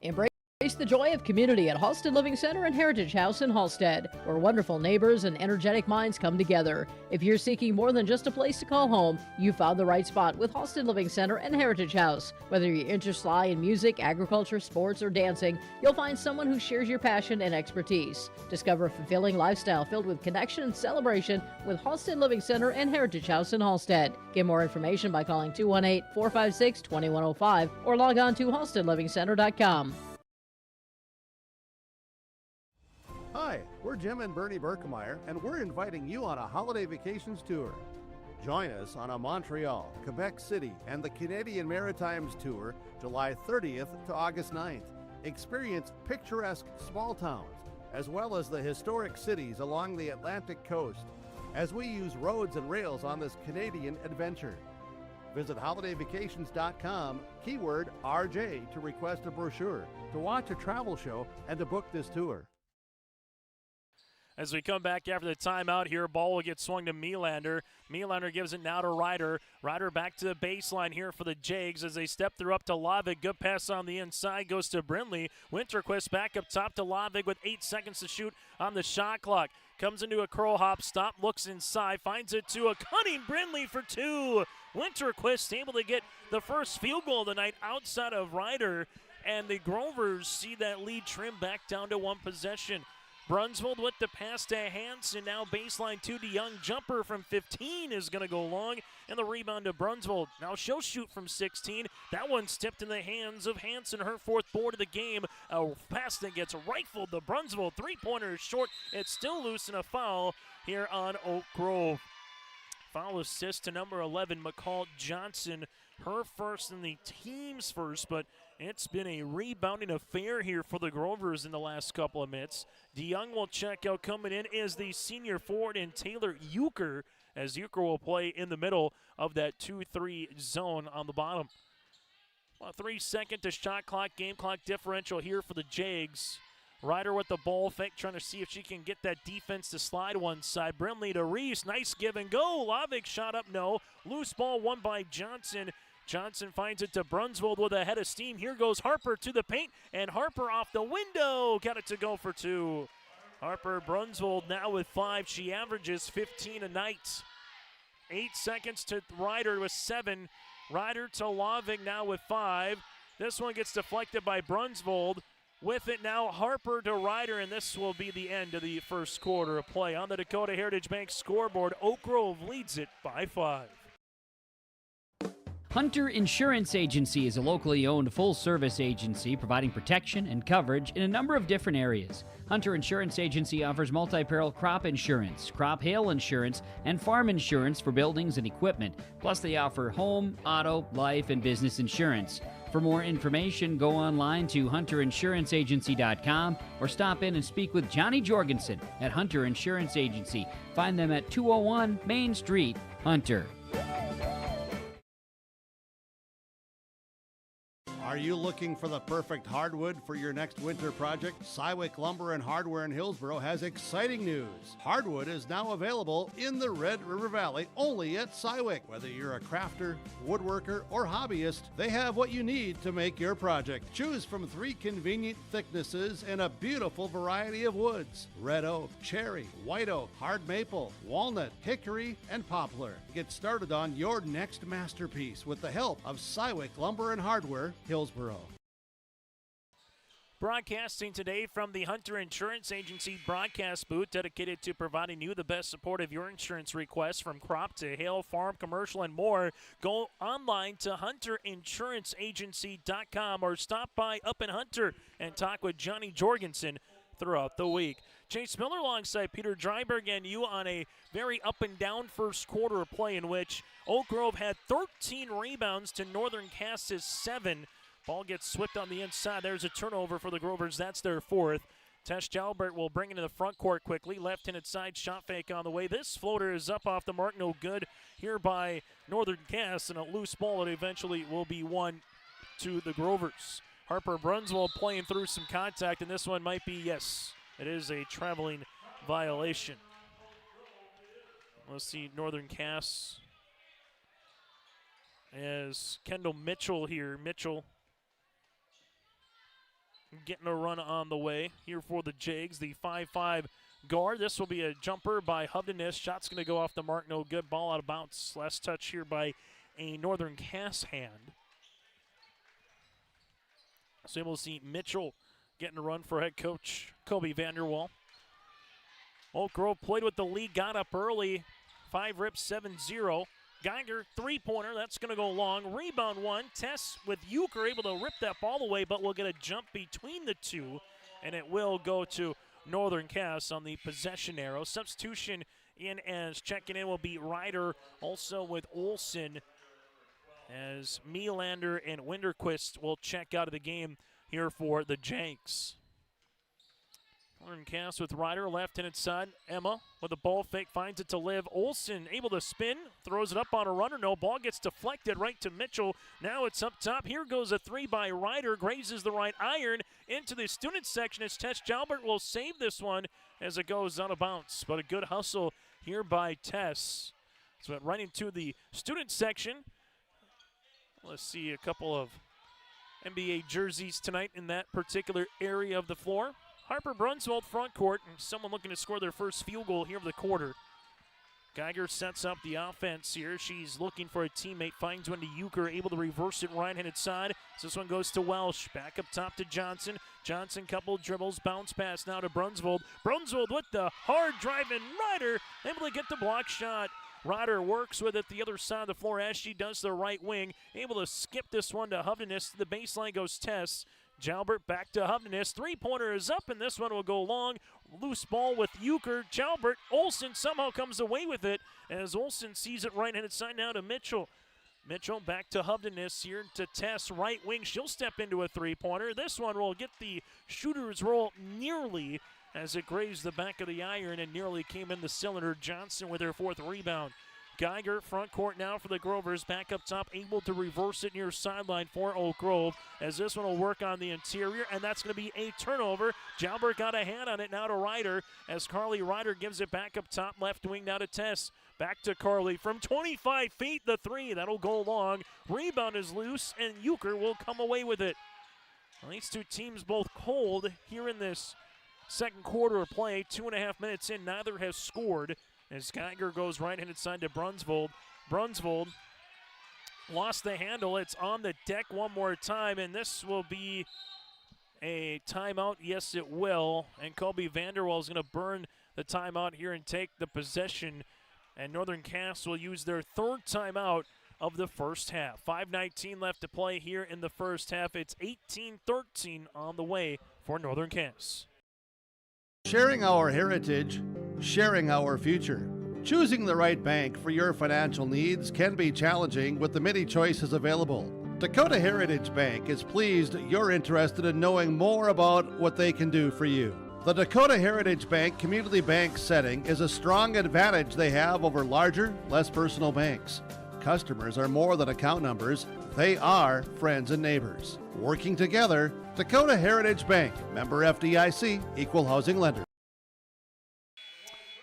Embrace the joy of community at Halstead Living Center and Heritage House in Halstead, where wonderful neighbors and energetic minds come together. If you're seeking more than just a place to call home, you found the right spot with Halstead Living Center and Heritage House. Whether your interests lie in music, agriculture, sports, or dancing, you'll find someone who shares your passion and expertise. Discover a fulfilling lifestyle filled with connection and celebration with Halstead Living Center and Heritage House in Halstead. Get more information by calling 218-456-2105 or log on to halsteadlivingcenter.com. Hi, we're Jim and Bernie Berkemeyer, and we're inviting you on a holiday vacations tour. Join us on a Montreal, Quebec City, and the Canadian Maritimes tour, July 30th to August 9th. Experience picturesque small towns, as well as the historic cities along the Atlantic coast, as we use roads and rails on this Canadian adventure. Visit holidayvacations.com, keyword RJ, to request a brochure, to watch a travel show, and to book this tour. As we come back after the timeout here, ball will get swung to Melander. Melander gives it now to Ryder. Ryder back to the baseline here for the Jags as they step through up to Lavig. Good pass on the inside, goes to Brindley. Winterquist back up top to Lavig with 8 seconds to shoot on the shot clock. Comes into a curl hop stop, looks inside, finds it to a cunning Brindley for 2. Winterquist able to get the first field goal of the night outside of Ryder, and the Grovers see that lead trim back down to 1 possession. Brunsvold with the pass to Hansen, now baseline to DeYoung. Jumper from 15 is going to go long, and the rebound to Brunsvold. Now she'll shoot from 16. That one's tipped in the hands of Hansen, her 4th board of the game. A pass that gets rifled to Brunsvold. 3-pointer is short. It's still loose, and a foul here on Oak Grove. Foul assist to number 11, McCall Johnson. Her first and the team's first, but it's been a rebounding affair here for the Grovers in the last couple of minutes. DeYoung will check out. Coming in is the senior forward and Taylor Euchre, as Euchre will play in the middle of that 2-3 zone on the bottom. Well, 3 second to shot clock, game clock differential here for the Jags. Ryder with the ball fake, trying to see if she can get that defense to slide one side. Brindley to Reese, nice give and go. Lavig shot up, no. Loose ball won by Johnson. Johnson finds it to Brunsvold with a head of steam. Here goes Harper to the paint, and Harper off the window. Got it to go for 2. Harper Brunsvold now with 5. She averages 15 a night. 8 seconds to Ryder with 7. Ryder to Lavig now with 5. This one gets deflected by Brunsvold. With it now, Harper to Ryder, and this will be the end of the first quarter of play. On the Dakota Heritage Bank scoreboard, Oak Grove leads it by 5. Hunter Insurance Agency is a locally owned full-service agency providing protection and coverage in a number of different areas. Hunter Insurance Agency offers multi-peril crop insurance, crop hail insurance, and farm insurance for buildings and equipment. Plus, they offer home, auto, life, and business insurance. For more information, go online to hunterinsuranceagency.com or stop in and speak with Johnny Jorgensen at Hunter Insurance Agency. Find them at 201 Main Street, Hunter. Are you looking for the perfect hardwood for your next winter project? Cywick Lumber and Hardware in Hillsboro has exciting news. Hardwood is now available in the Red River Valley only at Cywick. Whether you're a crafter, woodworker, or hobbyist, they have what you need to make your project. Choose from 3 convenient thicknesses and a beautiful variety of woods: red oak, cherry, white oak, hard maple, walnut, hickory, and poplar. Get started on your next masterpiece with the help of Cywick Lumber and Hardware, Hillsboro. Broadcasting today from the Hunter Insurance Agency broadcast booth, dedicated to providing you the best support of your insurance requests, from crop to hail, farm, commercial, and more. Go online to hunterinsuranceagency.com or stop by up in Hunter and talk with Johnny Jorgensen throughout the week. Chase Miller alongside Peter Dryberg and you on a very up and down first quarter of play, in which Oak Grove had 13 rebounds to Northern Cass's 7. Ball gets swept on the inside. There's a turnover for the Grovers. That's their 4th. Tesh Jalbert will bring it to the front court quickly. Left-handed side shot fake on the way. This floater is up off the mark. No good here by Northern Cass, and a loose ball that eventually will be won to the Grovers. Harper Brunswell playing through some contact, and this one might be, yes, it is a traveling violation. Let's see, Northern Cass as Kendall Mitchell here. Mitchell getting a run on the way here for the Jags, the 5'5" guard. This will be a jumper by Hovdenis. Shot's going to go off the mark. No good. Ball out of bounds. Last touch here by a Northern Cass hand. So able to see Mitchell getting a run for head coach Kobe Vanderwall. Oak Grove played with the lead, got up early. 5 rips, 7-0. Geiger, three-pointer. That's going to go long. Rebound one. Tess with Euchre able to rip that ball away, but will get a jump between the two, and it will go to Northern Cass on the possession arrow. Substitution in as checking in will be Ryder, also with Olson, as Melander and Winderquist will check out of the game here for the Jags. Northern Cass with Ryder, left-handed side. Emma with a ball fake, finds it to Liv. Olson able to spin, throws it up on a runner. No, ball gets deflected right to Mitchell. Now it's up top. Here goes a three by Ryder, grazes the right iron into the student section. As Tess Jalbert will save this one as it goes out of bounds. But a good hustle here by Tess. So it right into the student section. Let's see a couple of NBA jerseys tonight in that particular area of the floor. Harper Brunswell front court, and someone looking to score their first field goal here of the quarter. Geiger sets up the offense here. She's looking for a teammate, finds one to Euchre, able to reverse it right-handed side. So this one goes to Welsh, back up top to Johnson. Johnson, couple dribbles, bounce pass now to Brunsvold. Brunsvold with the hard driving Ryder, able to get the block shot. Ryder works with it the other side of the floor as she does the right wing, able to skip this one to Hovdenis. To the baseline goes Tess. Jalbert back to Hovdenis. Three-pointer is up, and this one will go long. Loose ball with Euchre. Jalbert. Olson somehow comes away with it as Olson sees it right-handed side now to Mitchell. Mitchell back to Hovdenis here to Tess. Right wing. She'll step into a three-pointer. This one will get the shooter's roll nearly as it grazed the back of the iron and nearly came in the cylinder. Johnson with her fourth rebound. Geiger, front court now for the Grovers. Back up top, able to reverse it near sideline for Oak Grove, as this one will work on the interior, and that's going to be a turnover. Jalbert got a hand on it now to Ryder, as Carly Ryder gives it back up top, left wing now to Tess. Back to Carly from 25 feet, the three. That'll go long. Rebound is loose, and Euchre will come away with it. Well, these two teams both cold here in this second quarter of play. 2.5 minutes in, neither has scored. As Geiger goes right-handed side to Brunsvold. Brunsvold lost the handle. It's on the deck one more time, and this will be a timeout. Yes, it will. And Kobe Vanderwall is going to burn the timeout here and take the possession. And Northern Cass will use their third timeout of the first half. 5:19 left to play here in the first half. It's 18-13 on the way for Northern Cass. Sharing our heritage, sharing our future. Choosing the right bank for your financial needs can be challenging with the many choices available. Dakota Heritage Bank is pleased you're interested in knowing more about what they can do for you. The Dakota Heritage Bank community bank setting is a strong advantage they have over larger, less personal banks. Customers are more than account numbers, they are friends and neighbors. Working together, Dakota Heritage Bank, member FDIC, equal housing lender.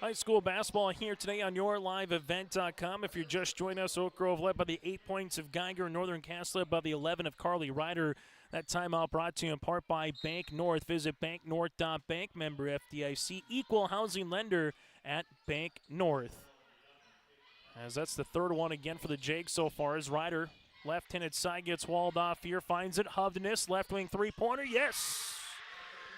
High school basketball here today on YourLiveEvent.com. If you're just joining us, Oak Grove led by the 8 points of Geiger, Northern Cass led by the 11 of Carly Ryder. That timeout brought to you in part by Bank North. Visit banknorth.bank, member FDIC, equal housing lender at Bank North. As that's the third one again for the Jags so far, as Ryder, left-handed side, gets walled off here, finds it. Hovdenis, left wing three-pointer, yes!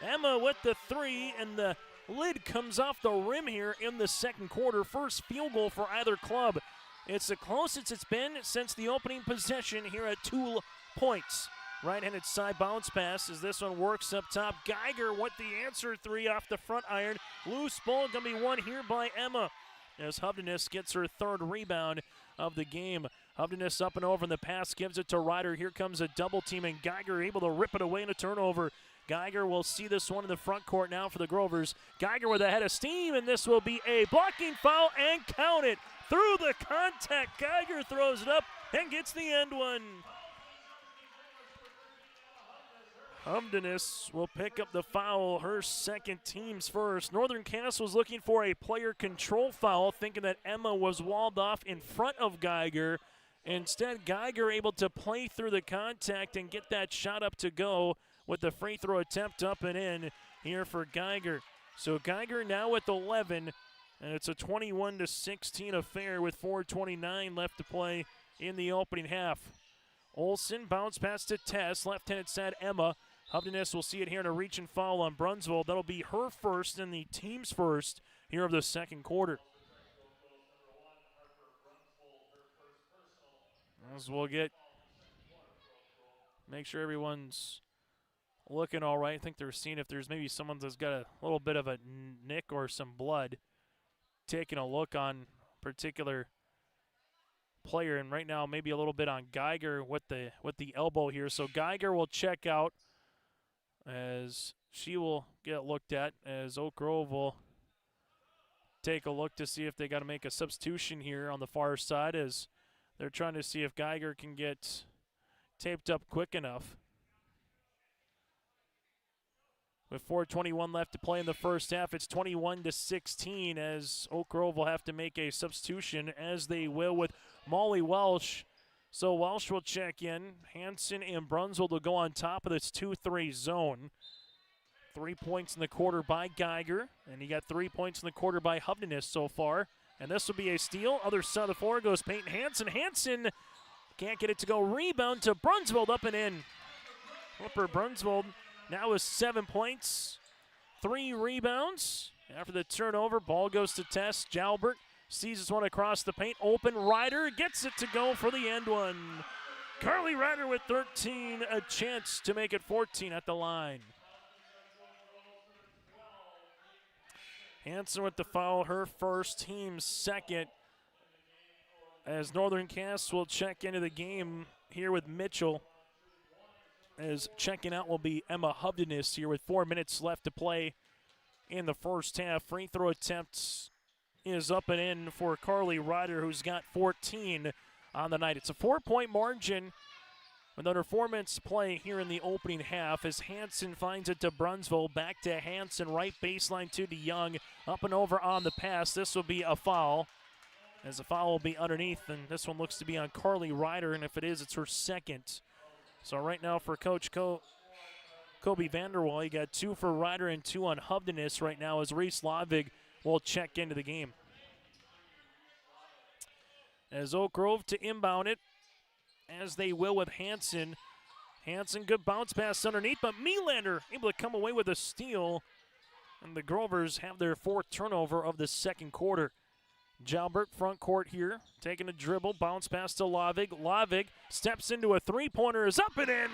Emma with the three, and the lid comes off the rim here in the second quarter. First field goal for either club. It's the closest it's been since the opening possession here at 2 points. Right-handed side bounce pass as this one works up top. Geiger with the answer three off the front iron. Loose ball going to be won here by Emma, as Hovdenis gets her third rebound of the game. Hovdenis up and over, and the pass gives it to Ryder. Here comes a double team, and Geiger able to rip it away in a turnover. Geiger will see this one in the front court now for the Grovers. Geiger with a head of steam, and this will be a blocking foul, and count it. Through the contact, Geiger throws it up and gets the end one. Humdenis will pick up the foul, her second, team's first. Northern Cass was looking for a player control foul, thinking that Emma was walled off in front of Geiger. Instead, Geiger able to play through the contact and get that shot up to go with the free throw attempt up and in here for Geiger. So Geiger now with 11, and it's a 21-16 affair with 4:29 left to play in the opening half. Olsen bounce pass to Tess, left-handed side Emma. Humdenis will see it here in a reach and foul on Brunsville. That'll be her first and the team's first here of the second quarter. As we'll make sure everyone's looking all right. I think they're seeing if there's maybe someone that's got a little bit of a nick or some blood. Taking a look on particular player, and right now maybe a little bit on Geiger with the elbow here. So Geiger will check out as she will get looked at, as Oak Grove will take a look to see if they got to make a substitution here on the far side, as they're trying to see if Geiger can get taped up quick enough. With 4:21 left to play in the first half, it's 21-16 as Oak Grove will have to make a substitution, as they will with Molly Welsh. So Welsh will check in. Hansen and Brunsville will go on top of this 2-3 zone. 3 points in the quarter by Geiger, and he got 3 points in the quarter by Humdenis so far. And this will be a steal. Other side of the floor goes Peyton Hansen. Hansen can't get it to go. Rebound to Brunsville, up and in. Upper Brunsville now with 7 points, 3 rebounds. After the turnover, ball goes to Tess. Jalbert sees this one across the paint. Open, Ryder gets it to go for the end one. Carly Ryder with 13, a chance to make it 14 at the line. Hansen with the foul, her first, team's second. As Northern Cass will check into the game here with Mitchell. As checking out will be Emma Humdenis here with 4 minutes left to play in the first half. Free throw attempts is up and in for Carly Ryder, who's got 14 on the night. It's a 4-point margin with under 4 minutes to play here in the opening half, as Hansen finds it to Brunsville. Back to Hansen, right baseline to DeYoung. Up and over on the pass. This will be a foul, as the foul will be underneath, and this one looks to be on Carly Ryder, and if it is, it's her second. So right now for Coach Kobe Vanderwall, you got 2 for Ryder and 2 on Humdenis right now, as Reese Lavig will check into the game. As Oak Grove to inbound it, as they will with Hansen. Hansen, good bounce pass underneath, but Melander able to come away with a steal. And the Grovers have their 4th turnover of the second quarter. Jalbert front court here, taking a dribble, bounce pass to Lavig. Lavig steps into a three-pointer, is up and in.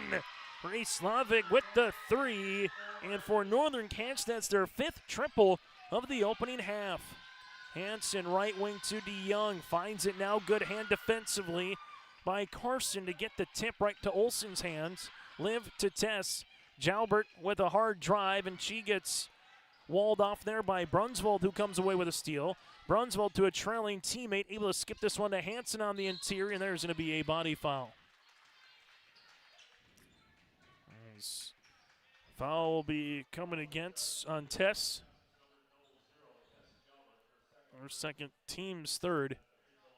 Reese Lavig with the 3. And for Northern Cass, that's their 5th triple of the opening half. Hansen right wing to DeYoung, finds it now, good hand defensively by Carson to get the tip right to Olsen's hands. Liv to Tess. Jalbert with a hard drive, and she gets walled off there by Brunsville, who comes away with a steal. Brunsville to a trailing teammate, able to skip this one to Hansen on the interior, and there's going to be a body foul. Foul will be coming against on Tess. Our second, team's third.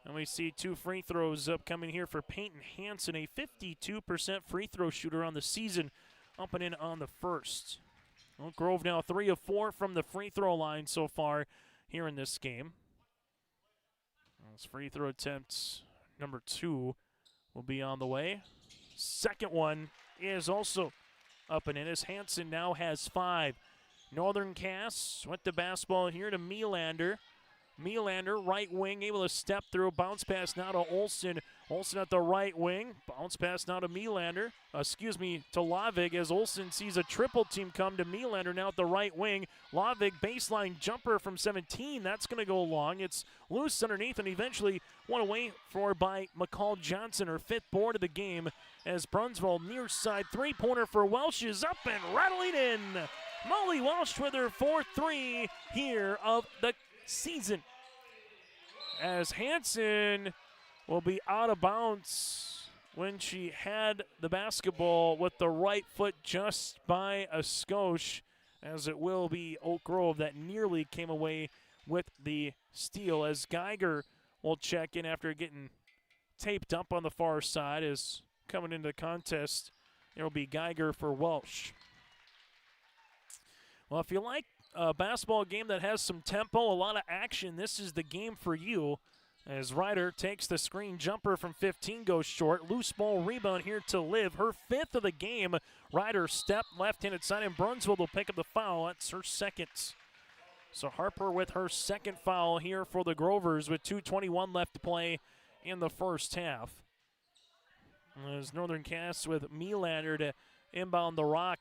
And we see 2 free throws upcoming here for Peyton Hansen, a 52% free throw shooter on the season, up and in on the first. Oak Grove now 3 of 4 from the free throw line so far here in this game. This free throw attempt number 2 will be on the way. Second one is also up and in, as Hansen now has 5. Northern Cass with the basketball here to Melander. Melander, right wing, able to step through. Bounce pass now to Olsen. Olsen at the right wing. Bounce pass now to Melander. To Lavig, as Olsen sees a triple team come to Melander now at the right wing. Lavig, baseline jumper from 17. That's going to go long. It's loose underneath, and eventually one away by McCall Johnson, her 5th board of the game, as Brunsville near side three-pointer for Welsh is up and rattling in. Molly Welsh with her 4th 3 here of the season, as Hansen will be out of bounds when she had the basketball with the right foot just by a skosh, as it will be Oak Grove that nearly came away with the steal, as Geiger will check in after getting taped up on the far side. Is coming into the contest. It will be Geiger for Welsh. Well, if you like a basketball game that has some tempo, a lot of action, this is the game for you. As Ryder takes the screen jumper from 15, goes short. Loose ball rebound here to Liv. Her 5th of the game. Ryder step left-handed side, and Brunsville will pick up the foul. That's her 2nd. So Harper with her 2nd foul here for the Grovers with 2:21 left to play in the first half. As Northern Cass with Melander to inbound the rock.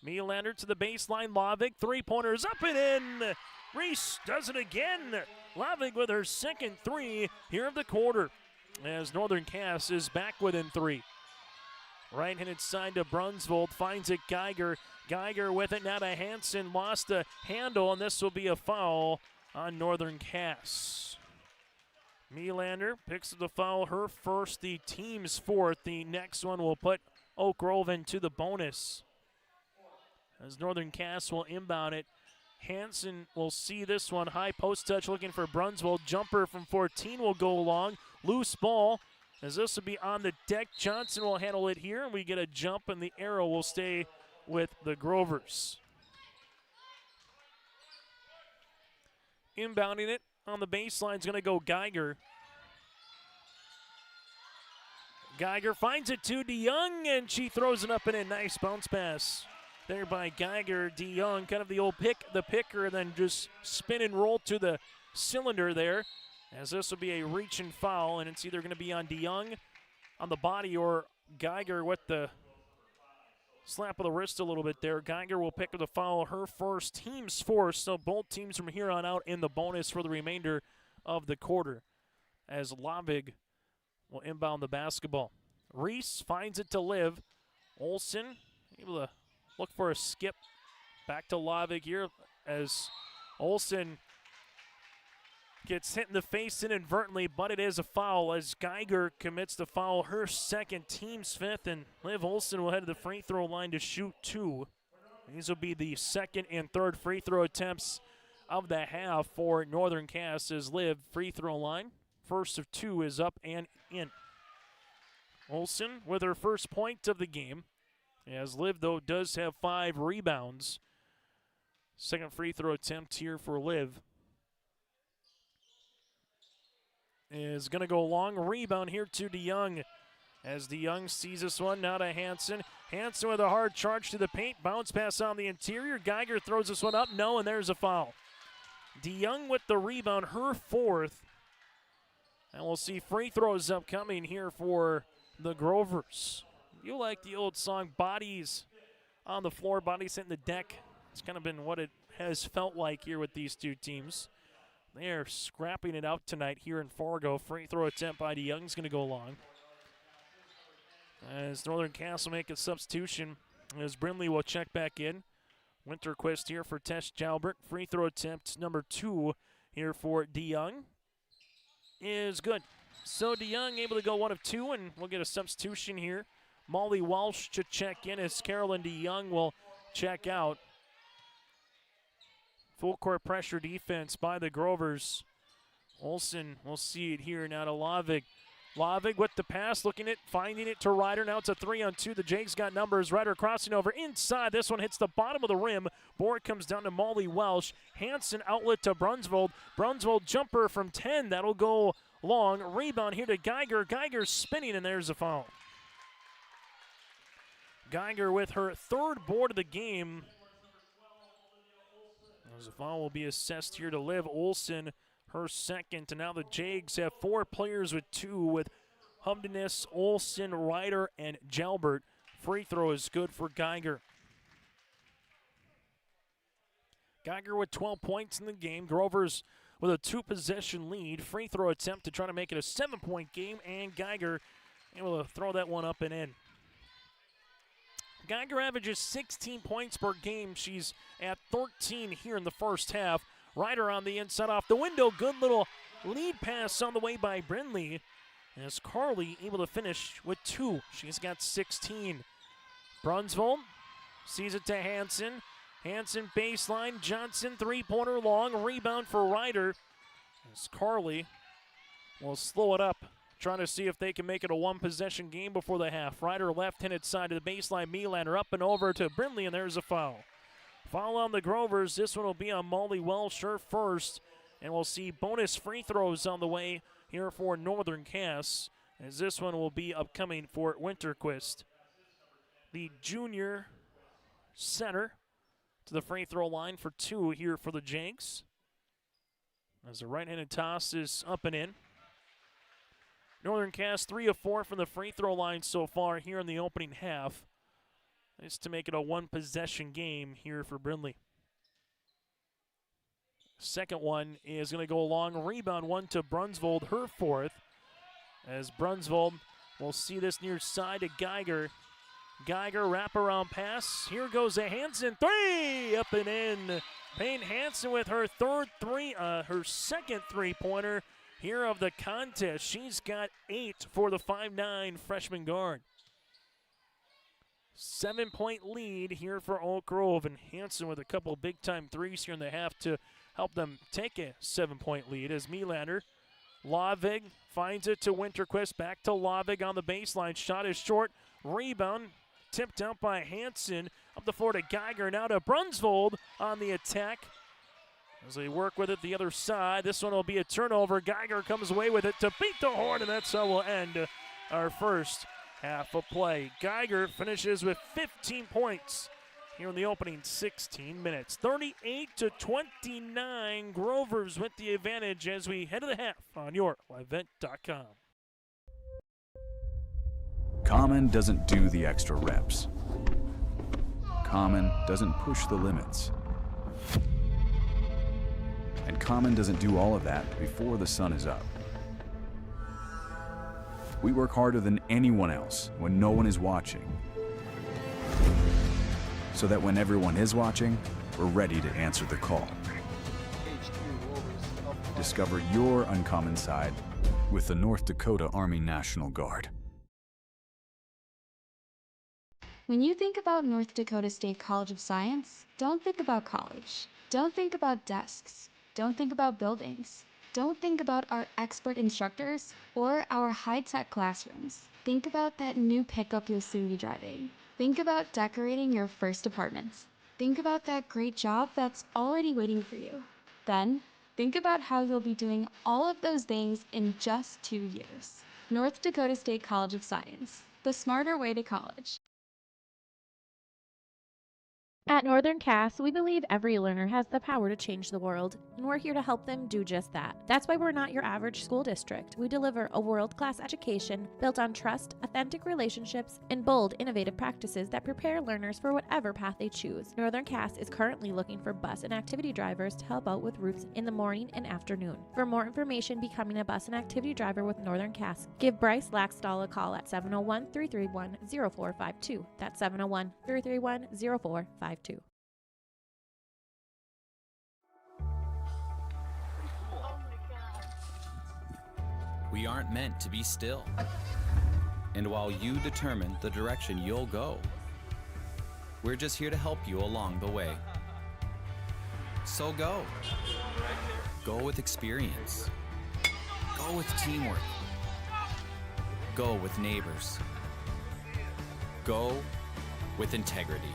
Melander to the baseline. Lavig, three-pointers up and in. Reese does it again. Lavig with her 2nd 3 here of the quarter. As Northern Cass is back within 3. Right-handed side to Brunsvold, finds it Geiger. Geiger with it now to Hansen, lost the handle, and this will be a foul on Northern Cass. Melander picks up the foul, her 1st, the team's 4th. The next one will put Oak Grove into the bonus. As Northern Cass will inbound it. Hansen will see this one. High post touch looking for Brunsville. Jumper from 14 will go long. Loose ball, as this will be on the deck. Johnson will handle it here, and we get a jump, and the arrow will stay with the Grovers. Inbounding it on the baseline is going to go Geiger. Geiger finds it to DeYoung, and she throws it up and in. Nice bounce pass there by Geiger. DeYoung, kind of the old picker, and then just spin and roll to the cylinder there, as this will be a reach and foul, and it's either going to be on DeYoung on the body or Geiger with the slap of the wrist a little bit there. Geiger will pick up the foul, her 1st, team's 4th, so both teams from here on out in the bonus for the remainder of the quarter, as Lavig will inbound the basketball. Reese finds it to Liv. Olsen able to look for a skip. Back to Lavig here as Olsen gets hit in the face inadvertently, but it is a foul as Geiger commits the foul, her 2nd, team's 5th, and Liv Olsen will head to the free throw line to shoot 2. These will be the 2nd and 3rd free throw attempts of the half for Northern Cass as Liv free throw line. 1st of 2 is up and in. Olsen with her 1st point of the game. As Liv, though, does have 5 rebounds. 2nd free throw attempt here for Liv. Is going to go long. Rebound here to DeYoung. As DeYoung sees this one, now to Hansen. Hansen with a hard charge to the paint. Bounce pass on the interior. Geiger throws this one up. No, and there's a foul. DeYoung with the rebound, her 4th. And we'll see free throws upcoming here for the Grovers. You like the old song, bodies on the floor, bodies hitting the deck. It's kind of been what it has felt like here with these two teams. They are scrapping it out tonight here in Fargo. Free throw attempt by DeYoung's going to go long. As Northern Cass will make a substitution, as Brindley will check back in. Winterquist here for Tess Jalbert. Free throw attempt number 2 here for DeYoung is good. So DeYoung able to go 1 of 2, and we'll get a substitution here. Molly Walsh to check in as Carolyn DeYoung will check out. Full court pressure defense by the Grovers. Olsen will see it here now to Lavig. Lavig with the pass, looking at finding it to Ryder. Now it's a 3-on-2. The Jags got numbers. Ryder crossing over inside. This one hits the bottom of the rim. Board comes down to Molly Welsh. Hansen outlet to Brunsvold. Brunsvold jumper from 10. That'll go long. Rebound here to Geiger. Geiger spinning, and there's a foul. Geiger with her 3rd board of the game. As a foul will be assessed here to Liv Olsen, her 2nd. And now the Jags have 4 players with 2 with Humdeness, Olsen, Ryder, and Jalbert. Free throw is good for Geiger. Geiger with 12 points in the game. Grovers with a 2-possession lead. Free throw attempt to try to make it a 7-point game, and Geiger able to throw that one up and in. Geiger averages 16 points per game. She's at 13 here in the first half. Ryder on the inside off the window. Good little lead pass on the way by Brindley. As Carly able to finish with 2. She's got 16. Brunsvold sees it to Hansen. Hansen baseline. Johnson three-pointer long. Rebound for Ryder. As Carly will slow it up, trying to see if they can make it a one-possession game before the half. Ryder left-handed side of the baseline. Melander up and over to Brindley, and there's a foul. Foul on the Grovers. This one will be on Molly Welsh, her first. And we'll see bonus free throws on the way here for Northern Cass, as this one will be upcoming for Winterquist. The junior center to the free throw line for 2 here for the Jags. As the right-handed toss is up and in. Northern Cass 3 of 4 from the free throw line so far here in the opening half. Nice to make it a one-possession game here for Brindley. Second one is going to go long. Rebound one to Brunsvold, her 4th. As Brunsvold will see this near side to Geiger. Geiger wraparound pass. Here goes a Hansen 3 up and in. Payne Hansen with her her second three-pointer here of the contest. She's got 8 for the 5'9" freshman guard. 7-point lead here for Oak Grove, and Hansen with a couple big-time threes here in the half to help them take a 7-point lead. As Melander, Lavig finds it to Winterquist, back to Lavig on the baseline. Shot is short. Rebound tipped out by Hansen. Up the floor to Geiger, now to Brunsvold on the attack. As they work with it the other side, this one will be a turnover. Geiger comes away with it to beat the horn, and that's how we'll end our first half of play. Geiger finishes with 15 points here in the opening 16 minutes. 38-29, Grovers with the advantage as we head to the half on YourLiveEvent.com. Common doesn't do the extra reps. Common doesn't push the limits. And Common doesn't do all of that before the sun is up. We work harder than anyone else when no one is watching, so that when everyone is watching, we're ready to answer the call. Discover your uncommon side with the North Dakota Army National Guard. When you think about North Dakota State College of Science, don't think about college. Don't think about desks. Don't think about buildings. Don't think about our expert instructors or our high-tech classrooms. Think about that new pickup you'll soon be driving. Think about decorating your first apartments. Think about that great job that's already waiting for you. Then, think about how you'll be doing all of those things in just 2 years. North Dakota State College of Science, the smarter way to college. At Northern Cass, we believe every learner has the power to change the world, and we're here to help them do just that. That's why we're not your average school district. We deliver a world-class education built on trust, authentic relationships, and bold, innovative practices that prepare learners for whatever path they choose. Northern Cass is currently looking for bus and activity drivers to help out with routes in the morning and afternoon. For more information becoming a bus and activity driver with Northern Cass, give Bryce Laxdal a call at 701-331-0452. That's 701-331-0452. We aren't meant to be still. And while you determine the direction you'll go, we're just here to help you along the way. So go. Go with experience. Go with teamwork. Go with neighbors. Go with integrity.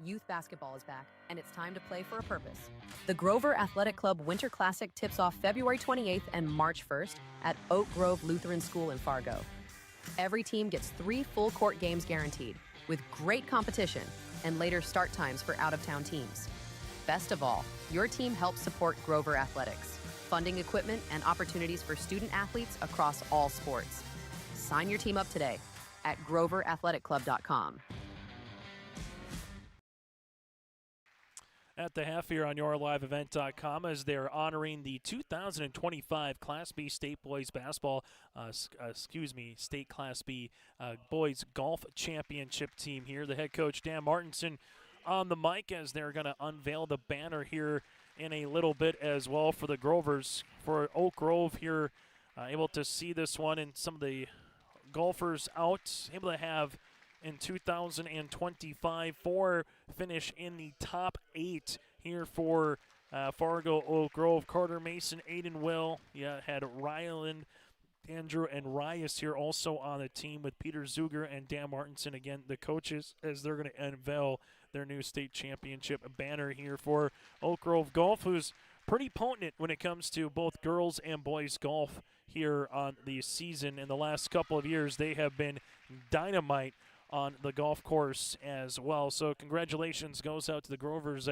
Youth basketball is back, and it's time to play for a purpose. The Grover Athletic Club Winter Classic tips off February 28th and March 1st at Oak Grove Lutheran School in Fargo. Every team gets 3 full-court games guaranteed, with great competition and later start times for out-of-town teams. Best of all, your team helps support Grover Athletics, funding equipment and opportunities for student-athletes across all sports. Sign your team up today at GroverAthleticClub.com. At the half here on YourLiveEvent.com as they're honoring the 2025 Class B State Boys Basketball, State Class B Boys Golf Championship team here. The head coach, Dan Martinson, on the mic as they're going to unveil the banner here in a little bit as well for the Grovers. For Oak Grove here, able to see this one and some of the golfers out, able to have in 2025 finish in the top 8 here for Fargo Oak Grove. Carter Mason, Aiden Will, had Ryland, Andrew, and Rias here also on the team with Peter Zuger and Dan Martinson, again, the coaches, as they're going to unveil their new state championship banner here for Oak Grove Golf, who's pretty potent when it comes to both girls and boys golf here on the season. In the last couple of years, they have been dynamite on the golf course as well. So congratulations goes out to the Grovers.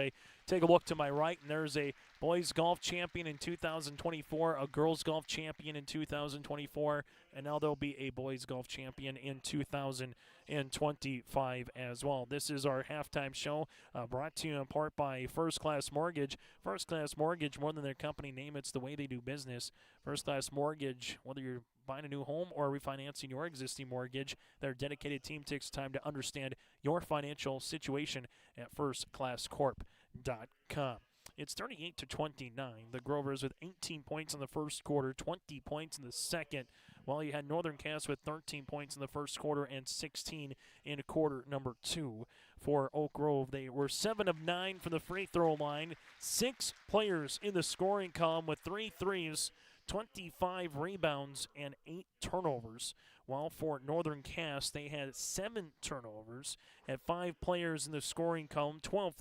Take a look to my right, and there's a boys golf champion in 2024, a girls golf champion in 2024, and now there'll be a boys golf champion in 2025 as well. This is our halftime show, brought to you in part by First Class Mortgage. First Class Mortgage, more than their company name, it's the way they do business. First Class Mortgage, whether you're buying a new home or refinancing your existing mortgage, their dedicated team takes time to understand your financial situation at firstclasscorp.com. It's 38-29. The Grovers with 18 points in the first quarter, 20 points in the second, while you had Northern Cass with 13 points in the first quarter and 16 in quarter number 2. For Oak Grove, they were 7 of 9 from the free throw line, 6 players in the scoring column with 3 threes, 25 rebounds, and 8 turnovers. While for Northern Cass, they had 7 turnovers, had 5 players in the scoring column, 12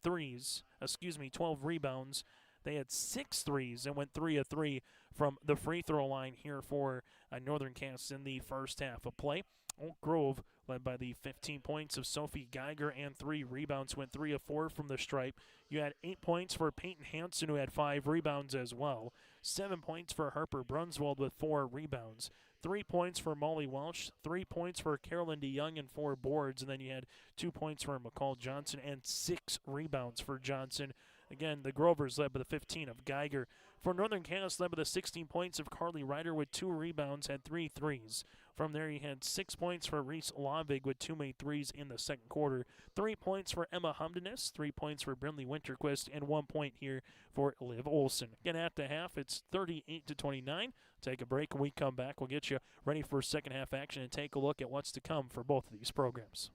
rebounds. They had 6 threes and went 3 of 3 from the free throw line here for Northern Cass in the first half of play. Oak Grove, led by the 15 points of Sophie Geiger and 3 rebounds, went 3 of 4 from the stripe. You had 8 points for Peyton Hansen, who had 5 rebounds as well. 7 points for Harper Brunswald with 4 rebounds. 3 points for Molly Welsh, 3 points for Carolyn DeYoung, and 4 boards. And then you had 2 points for McCall Johnson and 6 rebounds for Johnson. Again, the Grovers led by the 15 of Geiger. For Northern Cass, led by the 16 points of Carly Ryder with 2 rebounds, had 3 threes. From there, you had 6 points for Reese Lavig with 2 made threes in the second quarter. 3 points for Emma Humdenis, 3 points for Brinley Winterquist, and 1 point here for Liv Olson. Again, at the half, it's 38-29. Take a break. When we come back, we'll get you ready for second half action and take a look at what's to come for both of these programs.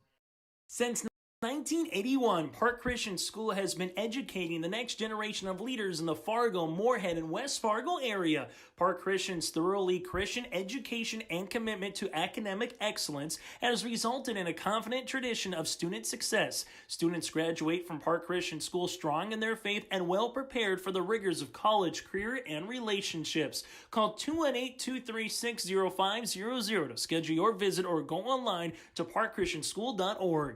Since 1981, Park Christian School has been educating the next generation of leaders in the Fargo, Moorhead, and West Fargo area. Park Christian's thoroughly Christian education and commitment to academic excellence has resulted in a confident tradition of student success. Students graduate from Park Christian School strong in their faith and well prepared for the rigors of college, career, and relationships. Call 218-236-0500 to schedule your visit or go online to parkchristianschool.org.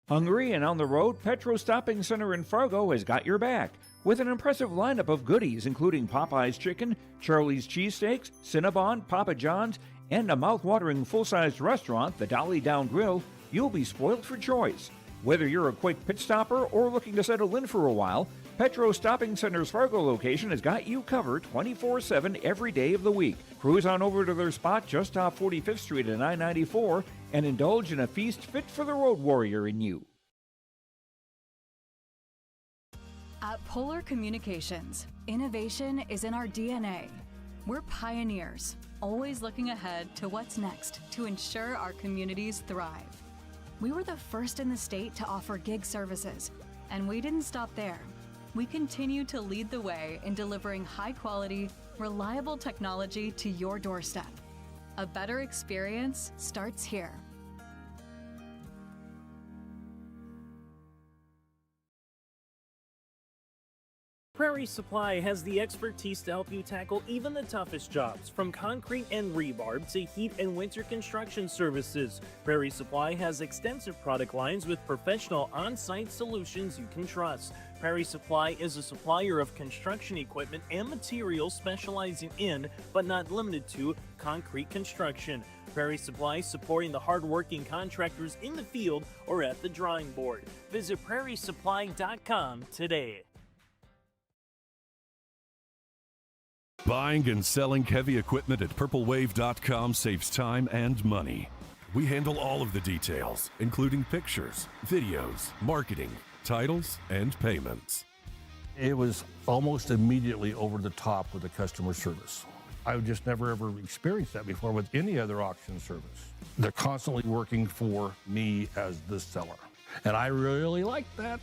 Hungry and on the road, Petro Stopping Center in Fargo has got your back. With an impressive lineup of goodies including Popeye's Chicken, Charlie's Cheesesteaks, Cinnabon, Papa John's, and a mouth-watering full-sized restaurant, the Dolly Down Grill, you'll be spoiled for choice. Whether you're a quick pit stopper or looking to settle in for a while, Petro Stopping Center's Fargo location has got you covered 24/7 every day of the week. Cruise on over to their spot just off 45th Street and I-94 and indulge in a feast fit for the road warrior in you. At Polar Communications, innovation is in our DNA. We're pioneers, always looking ahead to what's next to ensure our communities thrive. We were the first in the state to offer gig services, and we didn't stop there. We continue to lead the way in delivering high-quality, reliable technology to your doorstep. A better experience starts here. Prairie Supply has the expertise to help you tackle even the toughest jobs, from concrete and rebar to heat and winter construction services. Prairie Supply has extensive product lines with professional on-site solutions you can trust. Prairie Supply is a supplier of construction equipment and materials specializing in, but not limited to, concrete construction. Prairie Supply supporting the hard-working contractors in the field or at the drawing board. Visit prairiesupply.com today. Buying and selling heavy equipment at purplewave.com saves time and money. we handle all of the details, including pictures, videos, marketing, titles, and payments. It was almost immediately over the top with the customer service. I've just never ever experienced that before with any other auction service. They're constantly working for me as the seller, and I really like that.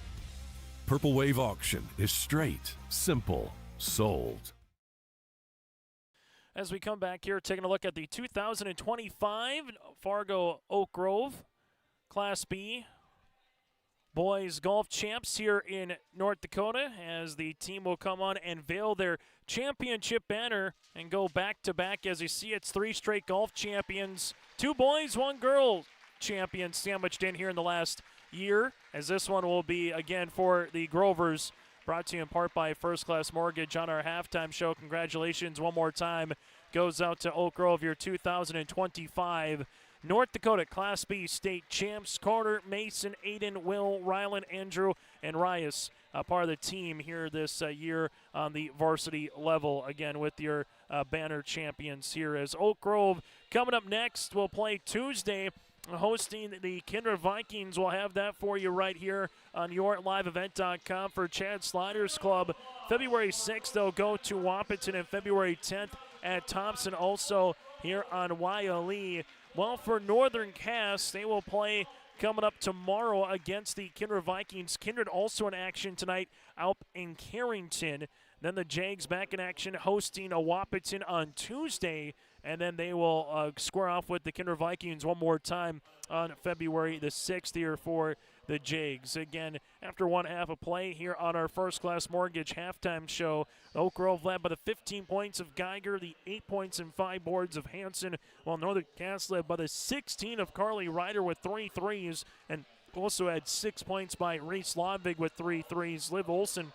Purple Wave Auction is straight, simple, sold. As we come back here, taking a look at the 2025 Fargo Oak Grove Class B Boys Golf Champs here in North Dakota, as the team will come on and veil their championship banner and go back-to-back. As you see, it's 3 straight golf champions, 2 boys, 1 girl champion sandwiched in here in the last year, as this one will be, again, for the Grovers. Brought to you in part by First Class Mortgage on our halftime show. Congratulations one more time goes out to Oak Grove, your 2025 North Dakota Class B state champs. Carter, Mason, Aiden, Will, Ryland, Andrew, and Rias, part of the team here this year on the varsity level, again with your banner champions here. As Oak Grove coming up next, will play Tuesday, hosting the Kinder Vikings. We'll have that for you right here on YourLiveEvent.com for Chad Sliders Club. February 6th, they'll go to Wahpeton, and February 10th at Thompson, also here on YLE. Well, for Northern Cass, they will play coming up tomorrow against the Kinder Vikings. Kindred also in action tonight out in Carrington. Then the Jags back in action hosting a Wahpeton on Tuesday, and then they will square off with the Kinder Vikings one more time on February the 6th here for the Jags. Again, after one half of play here on our First Class Mortgage halftime show, Oak Grove led by the 15 points of Geiger, the 8 points and 5 boards of Hanson, while Northern Cass led by the 16 of Carly Ryder with 3 threes, and also had 6 points by Reese Lodvig with 3 threes. Liv Olson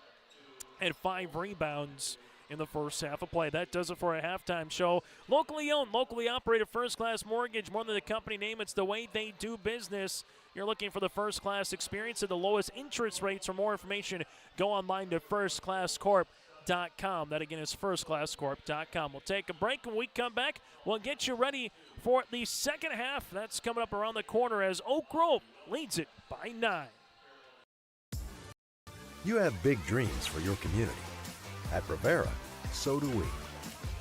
had 5 rebounds in the first half of play. That does it for a halftime show. Locally owned, locally operated First Class Mortgage. More than the company name, it's the way they do business. You're looking for the first class experience at the lowest interest rates. For more information, go online to firstclasscorp.com. That again is firstclasscorp.com. We'll take a break. When we come back, we'll get you ready for the second half. That's coming up around the corner as Oak Grove leads it by 9. You have big dreams for your community. At Rivera, so do we.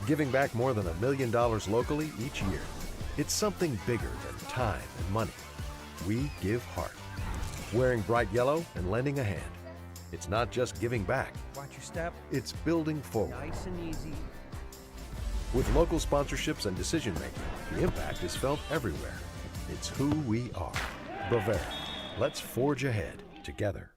Giving back more than $1 million locally each year. It's something bigger than time and money. We give heart. Wearing bright yellow and lending a hand. It's not just giving back. Watch your step. It's building forward. Nice and easy. With local sponsorships and decision making, the impact is felt everywhere. It's who we are. Rivera. Let's forge ahead together.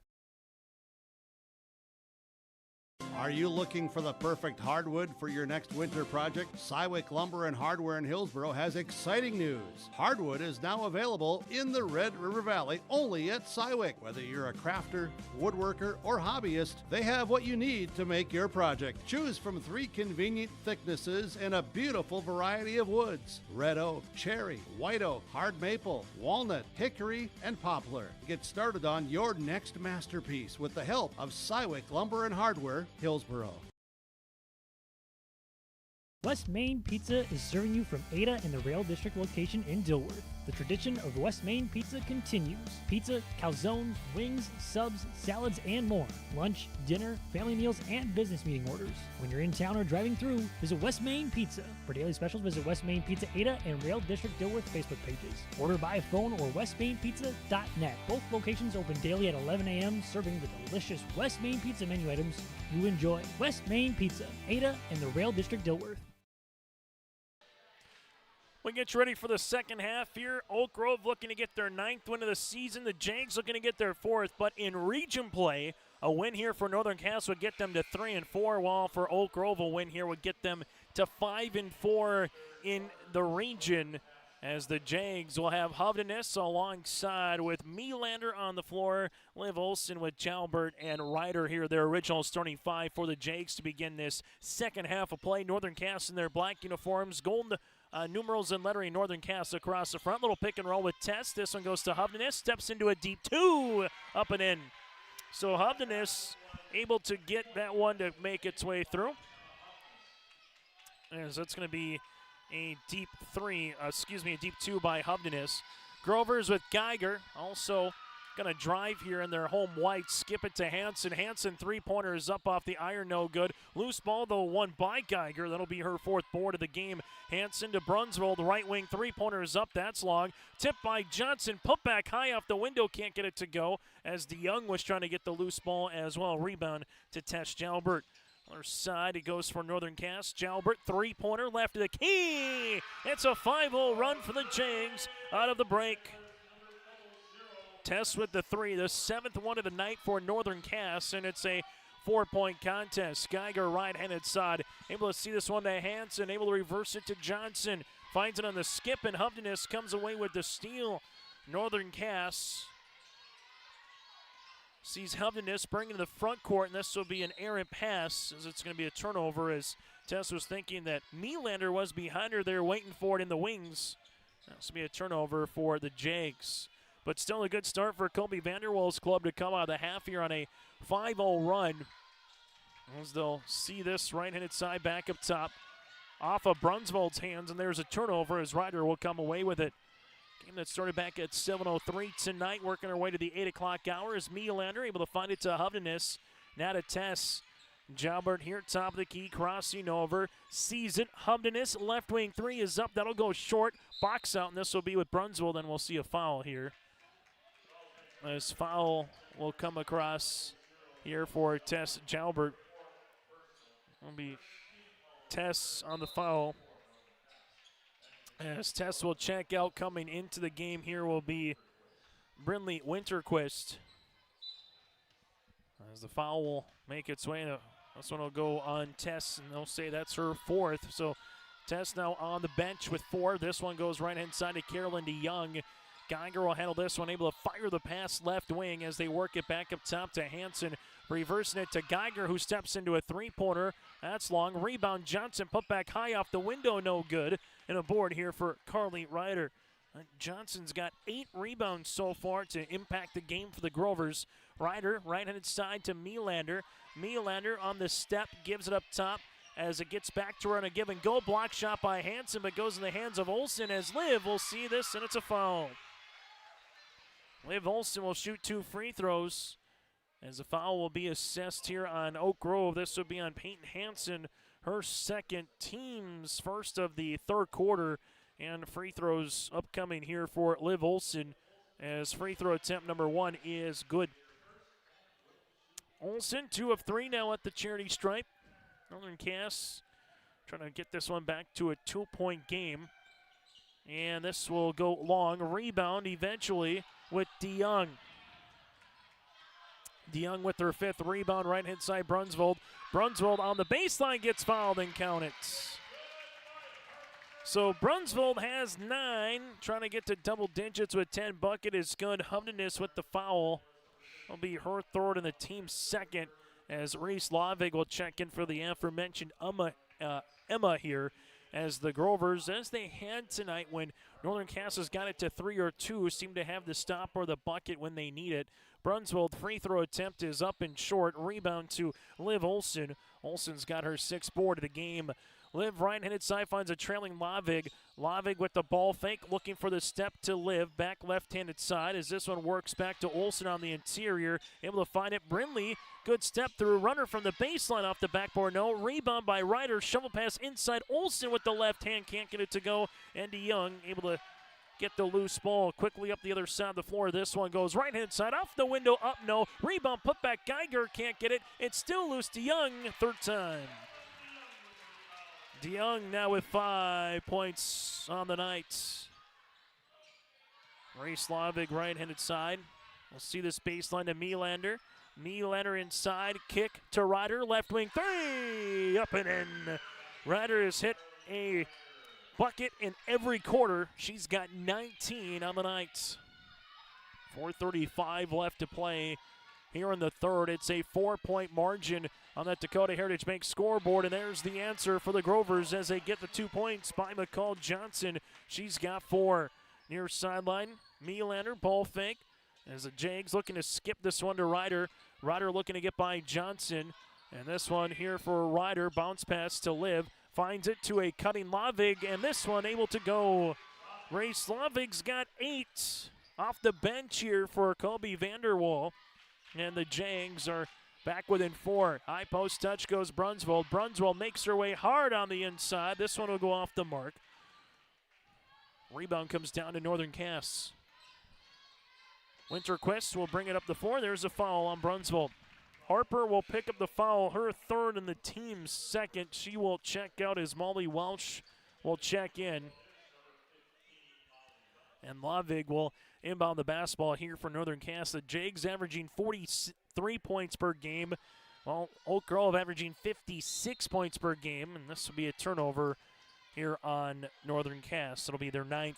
Are you looking for the perfect hardwood for your next winter project? Cywick Lumber and Hardware in Hillsboro has exciting news. Hardwood is now available in the Red River Valley only at Cywick. Whether you're a crafter, woodworker, or hobbyist, they have what you need to make your project. Choose from 3 convenient thicknesses and a beautiful variety of woods: red oak, cherry, white oak, hard maple, walnut, hickory, and poplar. Get started on your next masterpiece with the help of Cywick Lumber and Hardware, Hillsboro. West Main Pizza is serving you from Ada and the Rail District location in Dilworth. The tradition of West Main Pizza continues. Pizza, calzones, wings, subs, salads, and more. Lunch, dinner, family meals, and business meeting orders. When you're in town or driving through, visit West Main Pizza. For daily specials, visit West Main Pizza Ada and Rail District Dilworth Facebook pages. Order by phone or westmainpizza.net. Both locations open daily at 11 a.m., serving the delicious West Main Pizza menu items you enjoy. West Main Pizza, Ada and the Rail District Dilworth. We get you ready for the second half here. Oak Grove looking to get their 9th win of the season. The Jags looking to get their 4th. But in region play, a win here for Northern Cass would get them to 3-4, while for Oak Grove, a win here would get them to 5-4 in the region. As the Jags will have Hovdenes alongside with Melander on the floor. Liv Olson with Jalbert and Ryder here, their original starting 5 for the Jags to begin this second half of play. Northern Cass in their black uniforms, gold numerals and lettering. Northern Cass across the front. Little pick and roll with Tess. This one goes to Hovdenes. Steps into a deep 2. Up and in. So Hovdenes able to get that one to make its way through. As that's going to be a deep two by Hovdenes. Grovers with Geiger, also going to drive here in their home white. Skip it to Hansen. Hansen, three-pointer is up off the iron, no good. Loose ball, though, won by Geiger. That'll be her fourth board of the game. Hansen to Brunsville, the right wing three-pointer is up. That's long. Tipped by Johnson. Put back high off the window. Can't get it to go as DeYoung was trying to get the loose ball as well. Rebound to Tess Jalbert. Other side, it goes for Northern Cass. Jalbert, three-pointer left of the key. It's a 5-0 run for the Jags out of the break. Tess with the three, the seventh one of the night for Northern Cass, and it's a 4-point contest. Geiger right-handed side, able to see this one to Hansen, able to reverse it to Johnson. Finds it on the skip, and Hovdenes comes away with the steal. Northern Cass sees Hovdenes bring into the front court, and this will be an errant pass as it's going to be a turnover as Tess was thinking that Melander was behind her there waiting for it in the wings. This will be a turnover for the Jags. But still a good start for Colby Vanderwell's club to come out of the half here on a 5-0 run. As they'll see this right-handed side back up top off of Brunsvold's hands, and there's a turnover as Ryder will come away with it. Game that started back at 7:03 tonight, working our way to the 8 o'clock hour as Melander able to find it to Hovdenes. Now to Tess. Jalbert here, top of the key, crossing over. Sees it. Hovdenes, left wing three is up. That'll go short. Box out, and this will be with Brunsville. Then we'll see a foul here. As foul will come across here for Tess Jalbert. Will be Tess on the foul. As Tess will check out coming into the game here will be Brindley Winterquist. As the foul will make its way, this one will go on Tess, and they'll say that's her fourth. So Tess now on the bench with 4. This one goes right-hand side to Carolyn DeYoung. Geiger will handle this one, able to fire the pass left wing as they work it back up top to Hansen. Reversing it to Geiger, who steps into a three-pointer. That's long. Rebound Johnson, put back high off the window, no good. And a board here for Carly Ryder. Johnson's got 8 rebounds so far to impact the game for the Grovers. Ryder, right-handed side to Melander. Melander on the step, gives it up top as it gets back to her on a give and go. Block shot by Hansen, but goes in the hands of Olsen as Liv will see this, and it's a foul. Liv Olsen will shoot 2 free throws as the foul will be assessed here on Oak Grove. This will be on Peyton Hansen, her second, team's first of the third quarter, and free throws upcoming here for Liv Olsen as free throw attempt number 1 is good. Olsen, 2 of 3 now at the charity stripe. Northern Cass trying to get this one back to a 2-point game. And this will go long. Rebound eventually with DeYoung. DeYoung with her 5th rebound, right-hand side Brunsvold. Brunsvold on the baseline gets fouled and count it. So Brunsvold has 9, trying to get to double digits with 10. Bucket is good. Hovdenes with the foul. Will be her third and the team's second as Reese Lavig will check in for the aforementioned Emma here. As the Grovers, as they had tonight when Northern Cass has got it to 3 or 2, seem to have the stop or the bucket when they need it. Brunsvold free throw attempt is up and short. Rebound to Liv Olsen. Olsen's got her 6th board of the game. Liv right-handed side finds a trailing Lavig. Lavig with the ball fake, looking for the step to Liv. Back left-handed side as this one works back to Olsen on the interior. Able to find it. Brindley, good step through. Runner from the baseline off the backboard. No. Rebound by Ryder. Shovel pass inside. Olsen with the left hand. Can't get it to go. And DeYoung able to get the loose ball quickly up the other side of the floor. This one goes right-hand side. Off the window. Up no. Rebound put back. Geiger can't get it. It's still loose. DeYoung, third time. DeYoung now with 5 points on the night. Ray Slavik right-handed side. We'll see this baseline to Melander. Melander inside, kick to Ryder, left wing 3, up and in. Ryder has hit a bucket in every quarter. She's got 19 on the night. 4:35 left to play here in the third. It's a 4-point margin on that Dakota Heritage Bank scoreboard, and there's the answer for the Grovers as they get the 2 points by McCall Johnson. She's got 4. Near sideline, Melander, ball fake, as the Jags looking to skip this one to Ryder. Ryder looking to get by Johnson, and this one here for Ryder, bounce pass to Liv. finds it to a cutting Lavig, and this one able to go. Race Lavig's got 8 off the bench here for Kobe Vanderwall, and the Jags are back within 4. High post touch goes Brunsvold. Brunsvold makes her way hard on the inside. This one will go off the mark. Rebound comes down to Northern Cass. Winterquist will bring it up the floor. There's a foul on Brunsvold. Harper will pick up the foul, her 3rd and the team's 2nd. She will check out as Molly Welsh will check in. And Lavig will inbound the basketball here for Northern Cass. The Jags averaging 43 points per game, while Oak Grove averaging 56 points per game. And this will be a turnover here on Northern Cass. It'll be their 9th.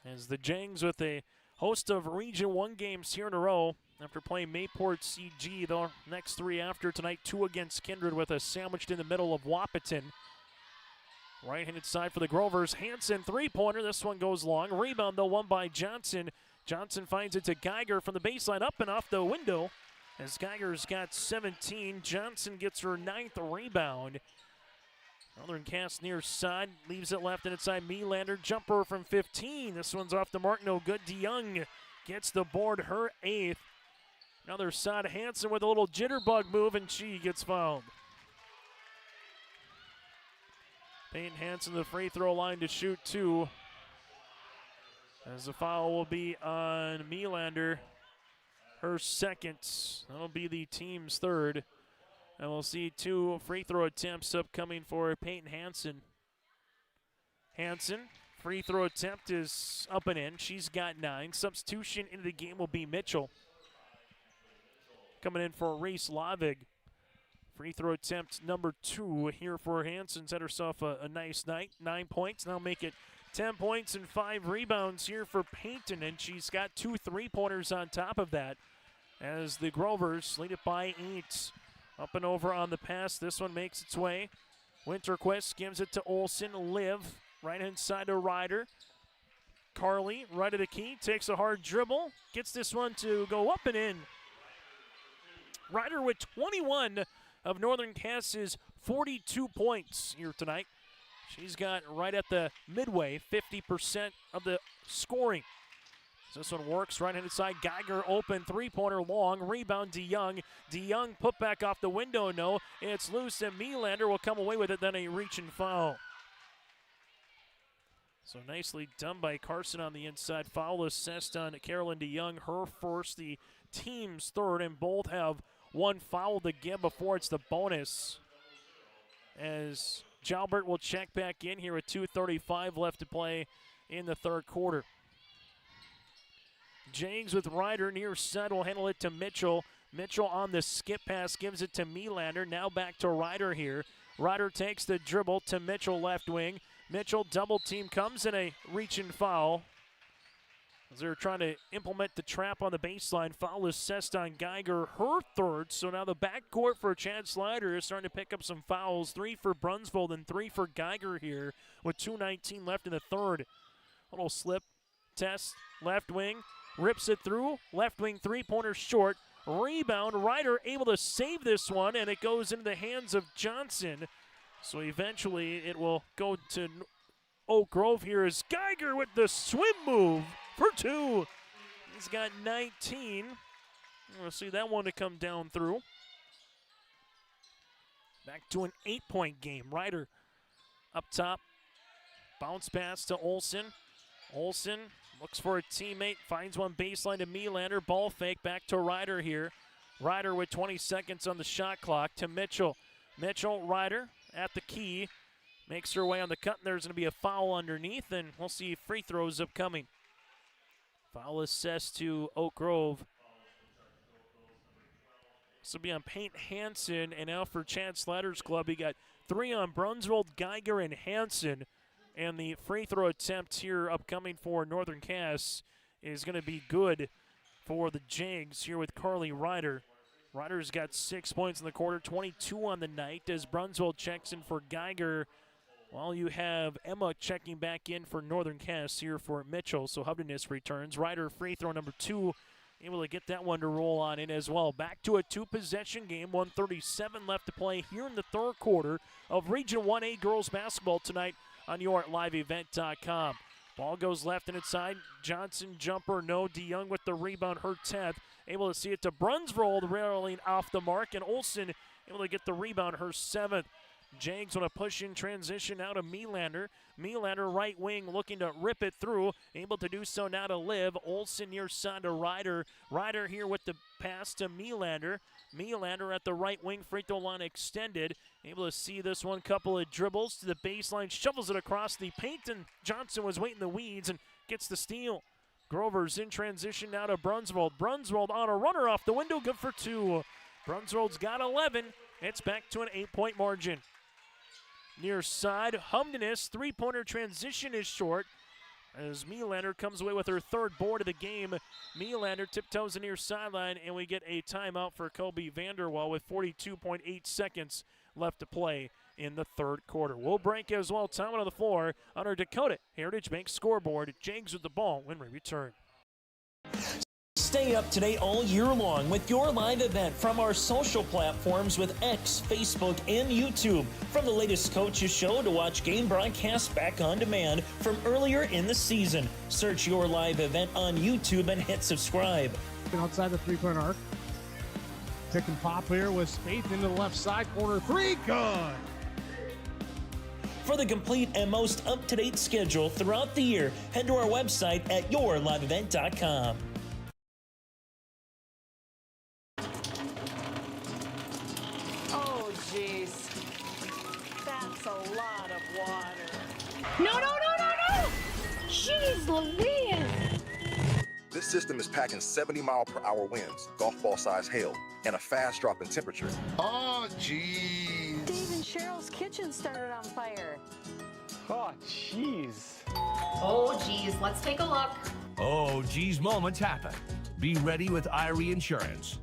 As the Jags with a host of Region 1 games here in a row after playing Mayport CG. The next 3 after tonight, 2 against Kindred with a sandwiched in the middle of Wapaton. Right-handed side for the Grovers. Hanson, 3-pointer. This one goes long. Rebound, though, won by Johnson. Johnson finds it to Geiger from the baseline, up and off the window. As Geiger's got 17, Johnson gets her 9th rebound. Northern Cass near side, leaves it left and inside. Melander, jumper from 15. This one's off the mark, no good. DeYoung gets the board, her 8th. Another side, Hanson with a little jitterbug move, and she gets fouled. Peyton Hanson, the free throw line to shoot 2. As the foul will be on Melander, her 2nd. That'll be the team's 3rd. And we'll see 2 free throw attempts upcoming for Peyton Hanson. Hanson, free throw attempt is up and in. She's got 9. Substitution into the game will be Mitchell. Coming in for Reese Lavig. Free throw attempt number 2 here for Hanson. Had herself a nice night. 9 points. Now make it 10 points and 5 rebounds here for Peyton. And she's got 2 3-pointers on top of that. As the Grovers lead it by 8. Up and over on the pass. This one makes its way. Winterquist gives it to Olsen. Liv, right-hand side to Ryder. Carly, right of the key, takes a hard dribble. Gets this one to go up and in. Ryder with 21 of Northern Cass's 42 points here tonight. She's got right at the midway, 50% of the scoring. This one works, right-handed side, Geiger open, 3-pointer long, rebound DeYoung. DeYoung put back off the window, no, it's loose, and Melander will come away with it, then a reach and foul. So nicely done by Carson on the inside. Foul assessed on Carolyn DeYoung, her first, the team's 3rd, and both have 1 foul to give before it's the bonus. As Jalbert will check back in here with 2:35 left to play in the 3rd quarter. James with Ryder near side will handle it to Mitchell. Mitchell on the skip pass gives it to Melander. Now back to Ryder here. Ryder takes the dribble to Mitchell left wing. Mitchell double team comes in a reach and foul. As they're trying to implement the trap on the baseline. Foul assessed on Geiger, her 3rd. So now the backcourt for Chad Slider is starting to pick up some fouls. 3 for Brunsvold and 3 for Geiger here with 2:19 left in the 3rd. Little slip test, left wing. Rips it through, left wing 3-pointer short. Rebound, Ryder able to save this one, and it goes into the hands of Johnson. So eventually it will go to Oak Grove here as Geiger with the swim move for 2. He's got 19. We'll see that one to come down through. Back to an 8-point game. Ryder up top. Bounce pass to Olsen. Olsen looks for a teammate, finds one baseline to Melander. Ball fake back to Ryder here. Ryder with 20 seconds on the shot clock to Mitchell. Mitchell, Ryder at the key. Makes her way on the cut, and there's going to be a foul underneath, and we'll see free throws upcoming. Foul assessed to Oak Grove. This will be on Peyton Hanson, and now for Chad Slatter's club, he got 3 on Brunsvold, Geiger, and Hanson. And the free throw attempt here upcoming for Northern Cass is going to be good for the Jags here with Carly Ryder. Ryder's got 6 points in the quarter, 22 on the night as Brunsvold checks in for Geiger. While you have Emma checking back in for Northern Cass here for Mitchell. So Hubness returns. Ryder free throw number 2 able to get that one to roll on in as well. Back to a two-possession game, 1:37 left to play here in the third quarter of Region 1A girls basketball tonight on YourLiveEvent.com. Ball goes left and inside. Johnson jumper, no. DeYoung with the rebound, her 10th. Able to see it to Brunsvold, railing off the mark, and Olsen able to get the rebound, her 7th. Jags want to push in transition now to Melander. Melander right wing looking to rip it through. Able to do so now to Liv. Olsen near side to Ryder. Ryder here with the pass to Melander. Melander at the right wing, free throw line extended. Able to see this one, couple of dribbles to the baseline, shovels it across the paint, and Johnson was waiting the weeds and gets the steal. Grover's in transition now to Brunsvold. Brunsvold on a runner off the window, good for 2. Brunsvold's got 11. It's back to an 8-point margin. Near side, Humdenis, three-pointer transition is short as Melander comes away with her third board of the game. Melander tiptoes the near sideline, and we get a timeout for Kobe Vanderwall with 42.8 seconds left to play in the third quarter. We'll break as well. Time on the floor on our Dakota Heritage Bank scoreboard. Jags with the ball when we return. Stay up to date all year long with your live event from our social platforms with X, Facebook, and YouTube. From the latest coaches show to watch game broadcasts back on demand from earlier in the season. Search your live event on YouTube and hit subscribe. Outside the three-point arc. Pick and pop here with Spaeth into the left side corner. 3, good. For the complete and most up-to-date schedule throughout the year, head to our website at yourliveevent.com. Oh, jeez. That's a lot of water. No, no, no, no, no! Jeez Louise! This system is packing 70-mile-per-hour winds, golf ball-size hail, and a fast drop in temperature. Oh, jeez. Dave and Cheryl's kitchen started on fire. Oh, jeez. Oh, geez, let's take a look. Oh, geez, moments happen. Be ready with Irie Insurance.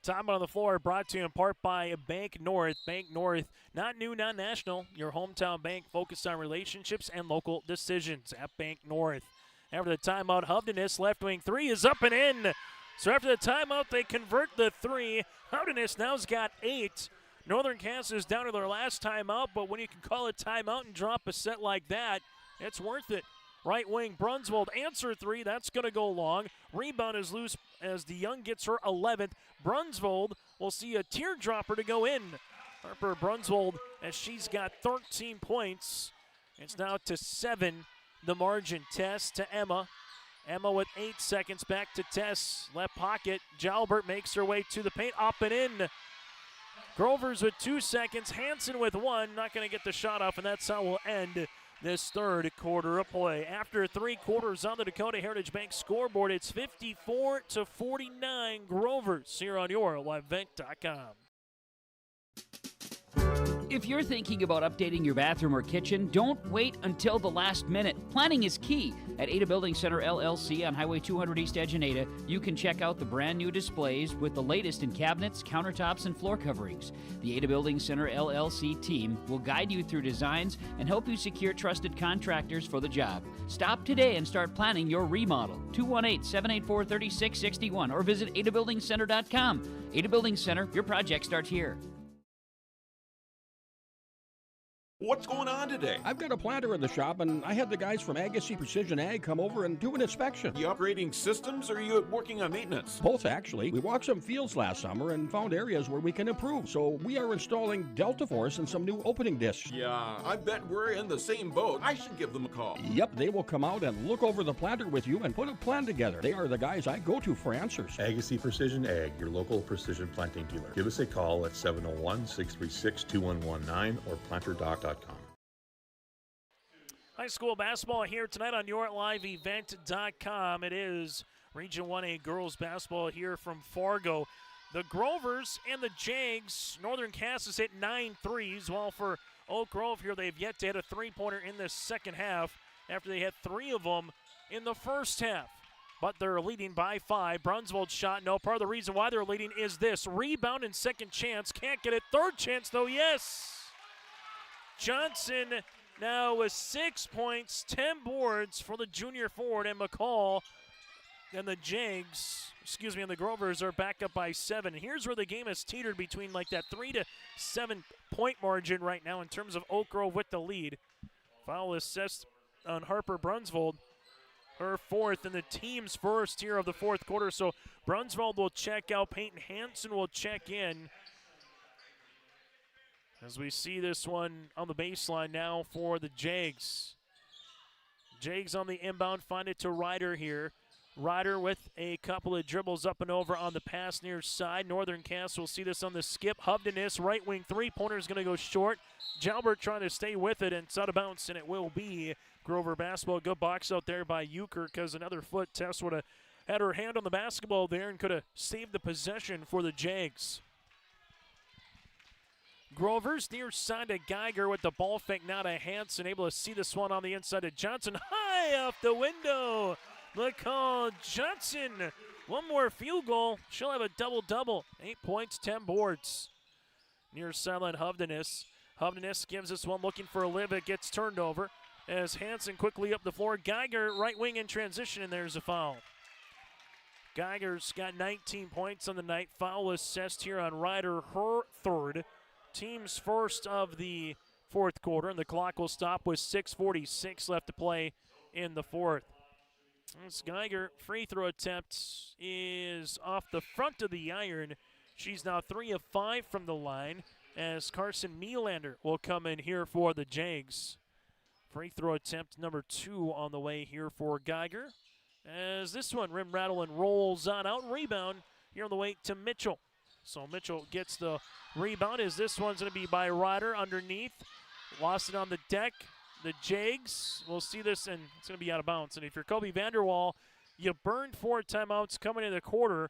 Time on the floor brought to you in part by Bank North. Bank North, not new, not national. Your hometown bank focused on relationships and local decisions at Bank North. After the timeout, Humdenis left wing 3 is up and in. So after the timeout, they convert the 3. Humdenis now's got 8. Northern Cass is down to their last timeout, but when you can call a timeout and drop a set like that, it's worth it. Right wing, Brunsvold answer 3. That's going to go long. Rebound is loose as DeYoung gets her 11th. Brunsvold will see a teardropper to go in. Harper Brunsvold, as she's got 13 points. It's now to 7, the margin. Tess to Emma. Emma with 8 seconds, back to Tess. Left pocket. Jalbert makes her way to the paint, up and in. Grovers with 2 seconds. Hansen with 1. Not going to get the shot off, and that's how we'll end this third quarter of play. After 3 quarters on the Dakota Heritage Bank scoreboard, it's 54-49 Grovers here on YourLiveEvent.com. If you're thinking about updating your bathroom or kitchen, don't wait until the last minute. Planning is key. At Ada Building Center LLC on Highway 200 East Edge in Ada, you can check out the brand new displays with the latest in cabinets, countertops, and floor coverings. The Ada Building Center LLC team will guide you through designs and help you secure trusted contractors for the job. Stop today and start planning your remodel. 218-784-3661 or visit adabuildingcenter.com. Ada Building Center, your project starts here. What's going on today? I've got a planter in the shop, and I had the guys from Agassi Precision Ag come over and do an inspection. You upgrading systems, or are you working on maintenance? Both, actually. We walked some fields last summer and found areas where we can improve, so we are installing Delta Force and some new opening discs. Yeah, I bet we're in the same boat. I should give them a call. Yep, they will come out and look over the planter with you and put a plan together. They are the guys I go to for answers. Agassi Precision Ag, your local precision planting dealer. Give us a call at 701-636-2119 or planterdoc.com. High school basketball here tonight on YourLiveEvent.com. It is Region 1A girls basketball here from Fargo. The Grovers and the Jags, Northern Cass has hit 9 threes, while for Oak Grove here they've yet to hit a three-pointer in the second half after they had 3 of them in the first half. But they're leading by 5. Brunsvold's shot, no. Part of the reason why they're leading is this. Rebound and second chance. Can't get it. Third chance, though, yes. Johnson now with 6 points, 10 boards for the junior forward, and McCall And the and the Grovers are back up by 7. Here's where the game is teetered between like that 3 to 7 point margin right now in terms of Oak Grove with the lead. Foul assessed on Harper Brunsvold, her 4th and the team's first here of the 4th quarter. So Brunsvold will check out. Peyton Hansen will check in. As we see this one on the baseline now for the Jags. Jags on the inbound, find it to Ryder here. Ryder with a couple of dribbles up and over on the pass near side. Northern Cass will see this on the skip. Hovdenis, right wing three-pointer is going to go short. Jalbert trying to stay with it, and it's out of bounds, and it will be Grover basketball. Good box out there by Euchre because another foot. Tess would have had her hand on the basketball there and could have saved the possession for the Jags. Grover's near side to Geiger with the ball fake now to Hansen. Able to see this one on the inside to Johnson. High off the window. McCall Johnson. One more field goal. She'll have a double-double. 8 points, 10 boards. Near sideline Hovdenis. Hovdenis gives this one looking for a live. It gets turned over as Hansen quickly up the floor. Geiger right wing in transition, and there's a foul. Geiger's got 19 points on the night. Foul assessed here on Ryder, her 3rd. Team's first of the 4th quarter, and the clock will stop with 6:46 left to play in the 4th. This Geiger free throw attempt is off the front of the iron. She's now 3 of 5 from the line as Carson Melander will come in here for the Jags. Free throw attempt number 2 on the way here for Geiger. As this one rim rattle and rolls on out. Rebound here on the way to Mitchell. So Mitchell gets the rebound as this one's going to be by Ryder underneath. Lost it on the deck. The Jags will see this, and it's going to be out of bounds. And if you're Kobe Vanderwall, you burned 4 timeouts coming in the quarter.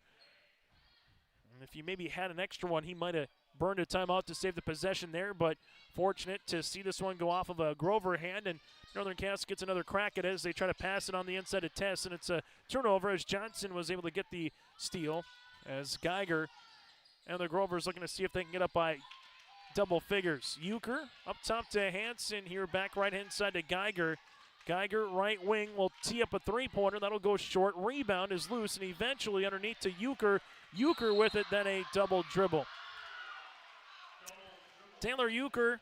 And if you maybe had an extra one, he might have burned a timeout to save the possession there. But fortunate to see this one go off of a Grover hand, and Northern Cass gets another crack at it as they try to pass it on the inside of Tess. And it's a turnover as Johnson was able to get the steal as Geiger and the Grovers looking to see if they can get up by double figures. Euchre up top to Hansen here, back right-hand side to Geiger. Geiger, right wing, will tee up a three-pointer. That'll go short. Rebound is loose, and eventually underneath to Euchre. Euchre with it, then a double dribble. Taylor Euchre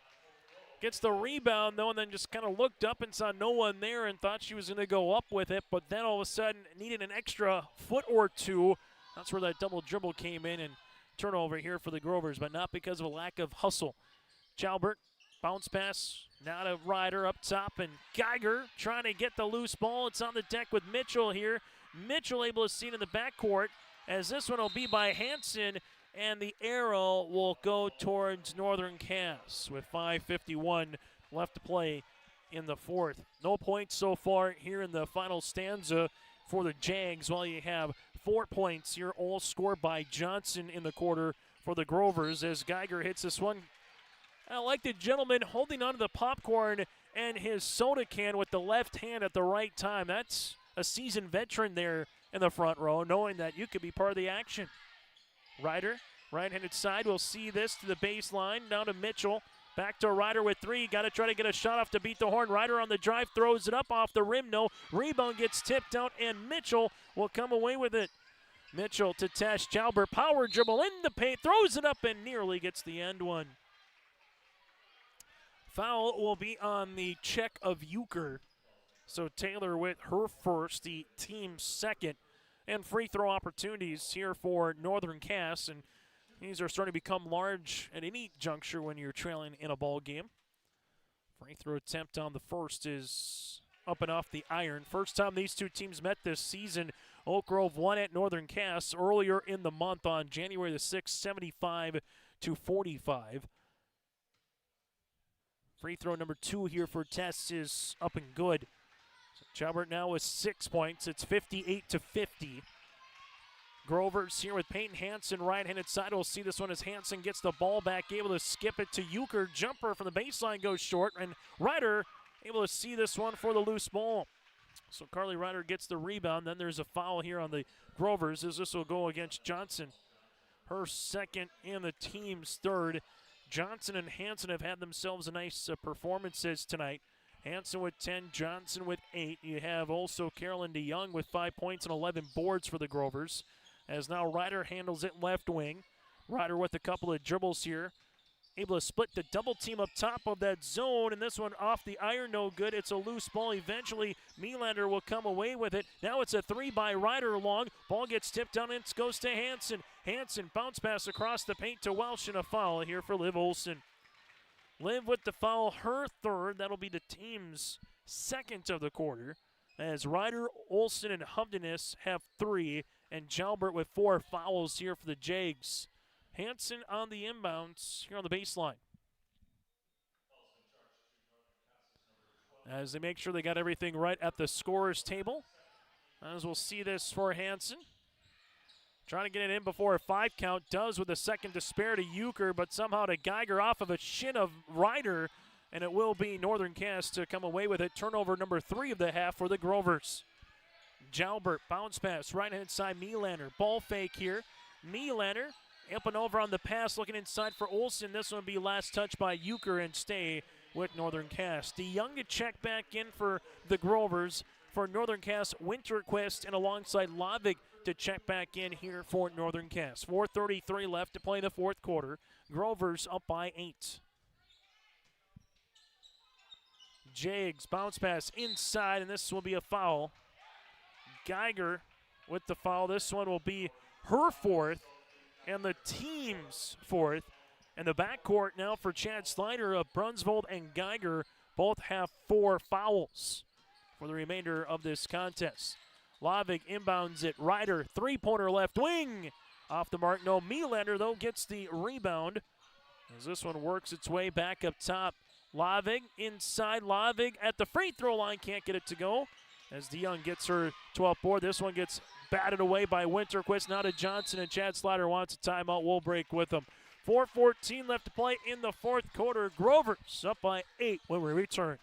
gets the rebound, though, and then just kind of looked up and saw no one there and thought she was going to go up with it, but then all of a sudden needed an extra foot or two. That's where that double dribble came in, and turnover here for the Grovers, but not because of a lack of hustle. Jalbert, bounce pass, now to Ryder up top, and Geiger trying to get the loose ball. It's on the deck with Mitchell here. Mitchell able to see it in the backcourt, as this one will be by Hansen, and the arrow will go towards Northern Cass with 5:51 left to play in the 4th. No points so far here in the final stanza for the Jags, while you have 4 points here, all scored by Johnson in the quarter for the Grovers as Geiger hits this one. I like the gentleman holding onto the popcorn and his soda can with the left hand at the right time. That's a seasoned veteran there in the front row, knowing that you could be part of the action. Ryder, right-handed side, will see this to the baseline. Down to Mitchell. Back to Ryder with 3. Got to try to get a shot off to beat the horn. Ryder on the drive, throws it up off the rim. No. Rebound gets tipped out, and Mitchell will come away with it. Mitchell to Tash Jalbert. Power dribble in the paint. Throws it up and nearly gets the end one. Foul will be on the check of Euchre. So Taylor with her first, the team's second. And free throw opportunities here for Northern Cass. And these are starting to become large at any juncture when you're trailing in a ball game. Free throw attempt on the first is up and off the iron. First time these two teams met this season. Oak Grove won at Northern Cass earlier in the month on January the 6th, 75-45. Free throw number 2 here for Tess is up and good. So Jalbert now with 6 points. It's 58-50. Grover's here with Peyton Hansen, right-handed side. We'll see this one as Hansen gets the ball back, able to skip it to Euchre. Jumper from the baseline goes short, and Ryder able to see this one for the loose ball. So Carly Ryder gets the rebound. Then there's a foul here on the Grovers as this will go against Johnson. Her second and the team's third. Johnson and Hansen have had themselves a nice performances tonight. Hanson with 10, Johnson with 8. You have also Carolyn DeYoung with 5 points and 11 boards for the Grovers. As now Ryder handles it left wing. Ryder with a couple of dribbles here. Able to split the double team up top of that zone, and this one off the iron, no good. It's a loose ball. Eventually, Melander will come away with it. Now it's a 3 by Ryder long. Ball gets tipped down and it goes to Hanson. Hanson bounce pass across the paint to Welsh, and a foul here for Liv Olson. Liv with the foul, her third. That'll be the team's second of the quarter. As Ryder, Olson, and Hovdenes have 3, and Jalbert with 4 fouls here for the Jags. Hanson on the inbounds here on the baseline. As they make sure they got everything right at the scorer's table. As we'll see this for Hanson. Trying to get it in before a 5 count. Does with a second to spare to Euchre, but somehow to Geiger off of a shin of Ryder. And it will be Northern Cass to come away with it. Turnover number 3 of the half for the Grovers. Jalbert, bounce pass, right-hand side, Melander. Ball fake here. Melander up and over on the pass, looking inside for Olsen. This one will be last touch by Euchre and stay with Northern Cass. DeYoung to check back in for the Grovers. For Northern Cass, Winterquist, and alongside Lavig to check back in here for Northern Cass. 4:33 left to play in the fourth quarter. Grovers up by 8. Jags bounce pass inside, and this will be a foul. Geiger with the foul. This one will be her 4th and the team's 4th. And the backcourt now for Chad Slider of Brunsvold and Geiger both have 4 fouls for the remainder of this contest. Lavig inbounds it. Ryder, 3-pointer left wing. Off the mark. No, Melander, though, gets the rebound as this one works its way back up top. Lavig inside. Lavig at the free throw line. Can't get it to go as DeYoung gets her 12th board. This one gets batted away by Winterquist. Now to Johnson, and Chad Slider wants a timeout. We'll break with him. 4:14 left to play in the fourth quarter. Grovers up by 8 when we return.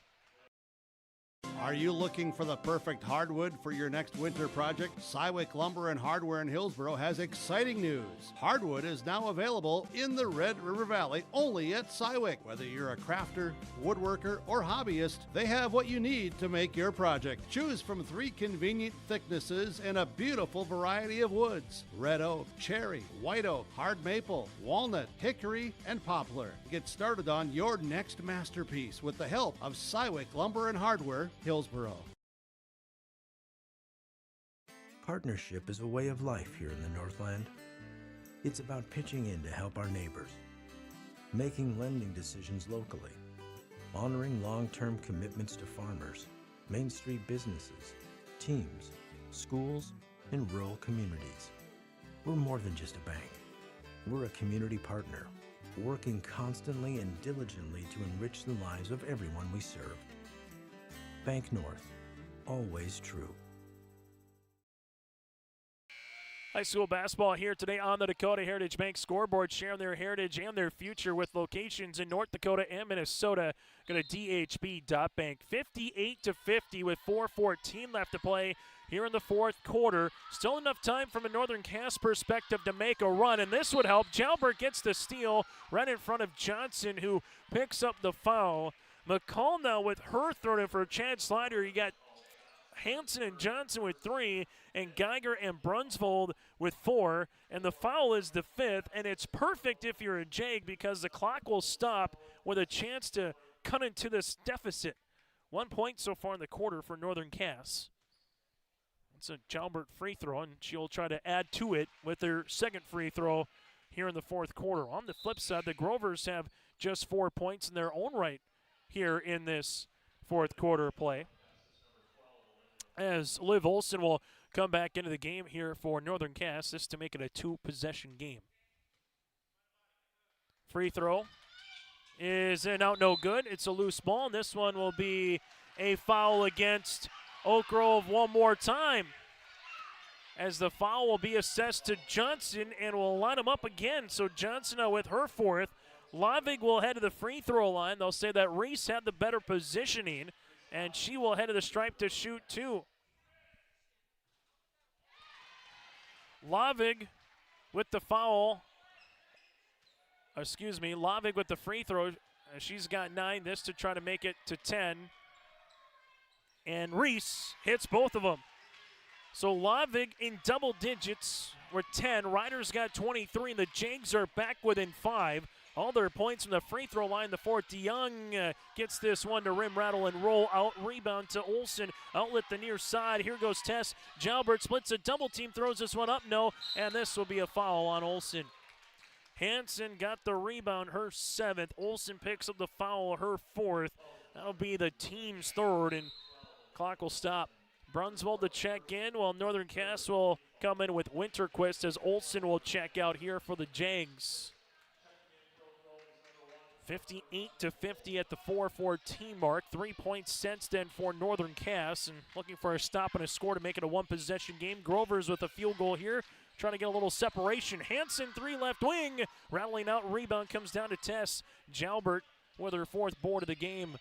Are you looking for the perfect hardwood for your next winter project? Cywick Lumber and Hardware in Hillsboro has exciting news. Hardwood is now available in the Red River Valley only at Cywick. Whether you're a crafter, woodworker, or hobbyist, they have what you need to make your project. Choose from 3 convenient thicknesses and a beautiful variety of woods: red oak, cherry, white oak, hard maple, walnut, hickory, and poplar. Get started on your next masterpiece with the help of Cywick Lumber and Hardware, Hillsboro. Partnership is a way of life here in the Northland. It's about pitching in to help our neighbors, making lending decisions locally, honoring long-term commitments to farmers, Main Street businesses, teams, schools, and rural communities. We're more than just a bank. We're a community partner, working constantly and diligently to enrich the lives of everyone we serve. Bank North, always true. High school basketball here today on the Dakota Heritage Bank scoreboard, sharing their heritage and their future with locations in North Dakota and Minnesota. Go to dhb.bank. 58-50 with 4:14 left to play here in the fourth quarter. Still enough time from a Northern Cass perspective to make a run, and this would help. Jalbert gets the steal right in front of Johnson, who picks up the foul. McCall now with her third, and for Chad Slider, you got Hanson and Johnson with 3, and Geiger and Brunsvold with 4, and the foul is the 5th, and it's perfect if you're a Jag because the clock will stop with a chance to cut into this deficit. 1 point so far in the quarter for Northern Cass. It's a Jalbert free throw, and she'll try to add to it with her second free throw here in the fourth quarter. On the flip side, the Grovers have just 4 points in their own right here in this fourth quarter play, as Liv Olson will come back into the game here for Northern Cass, this to make it a 2-possession game. Free throw is in, out, no good. It's a loose ball, and this one will be a foul against Oak Grove one more time, as the foul will be assessed to Johnson and will line him up again. So Johnson now with her 4th. Lavig will head to the free throw line. They'll say that Reese had the better positioning, and she will head to the stripe to shoot 2. Lavig with the foul. Lavig with the free throw. She's got 9. This to try to make it to 10. and Reese hits both of them. So Lavig in double digits with 10. Ryder's got 23, and the Jags are back within 5. All their points from the free throw line. The fourth, DeYoung gets this one to rim, rattle, and roll out. Rebound to Olsen. Outlet the near side. Here goes Tess. Jalbert splits a double team, throws this one up. No, and this will be a foul on Olsen. Hansen got the rebound, her 7th. Olsen picks up the foul, her 4th. That'll be the team's 3rd, and clock will stop. Brunswold to check in, while Northern Cass will come in with Winterquist as Olsen will check out here for the Jags. 58-50 at the 4-4 team mark. 3 points since then for Northern Cass, and looking for a stop and a score to make it a one-possession game. Grover's with a field goal here, trying to get a little separation. Hansen, 3 left wing, rattling out. Rebound comes down to Tess. Jalbert with her 4th board of the game.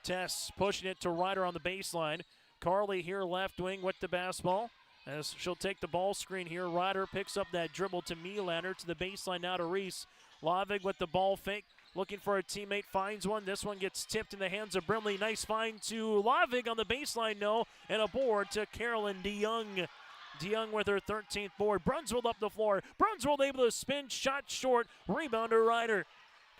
Tess pushing it to Ryder on the baseline. Carly here left wing with the basketball as she'll take the ball screen here. Ryder picks up that dribble to Melander, to the baseline now to Reese. Lavig with the ball fake, looking for a teammate, finds one. This one gets tipped in the hands of Brimley. Nice find to Lavig on the baseline, no, and a board to Carolyn DeYoung. DeYoung with her 13th board. Brunswold up the floor. Brunswold able to spin, shot short. Rebound to Ryder.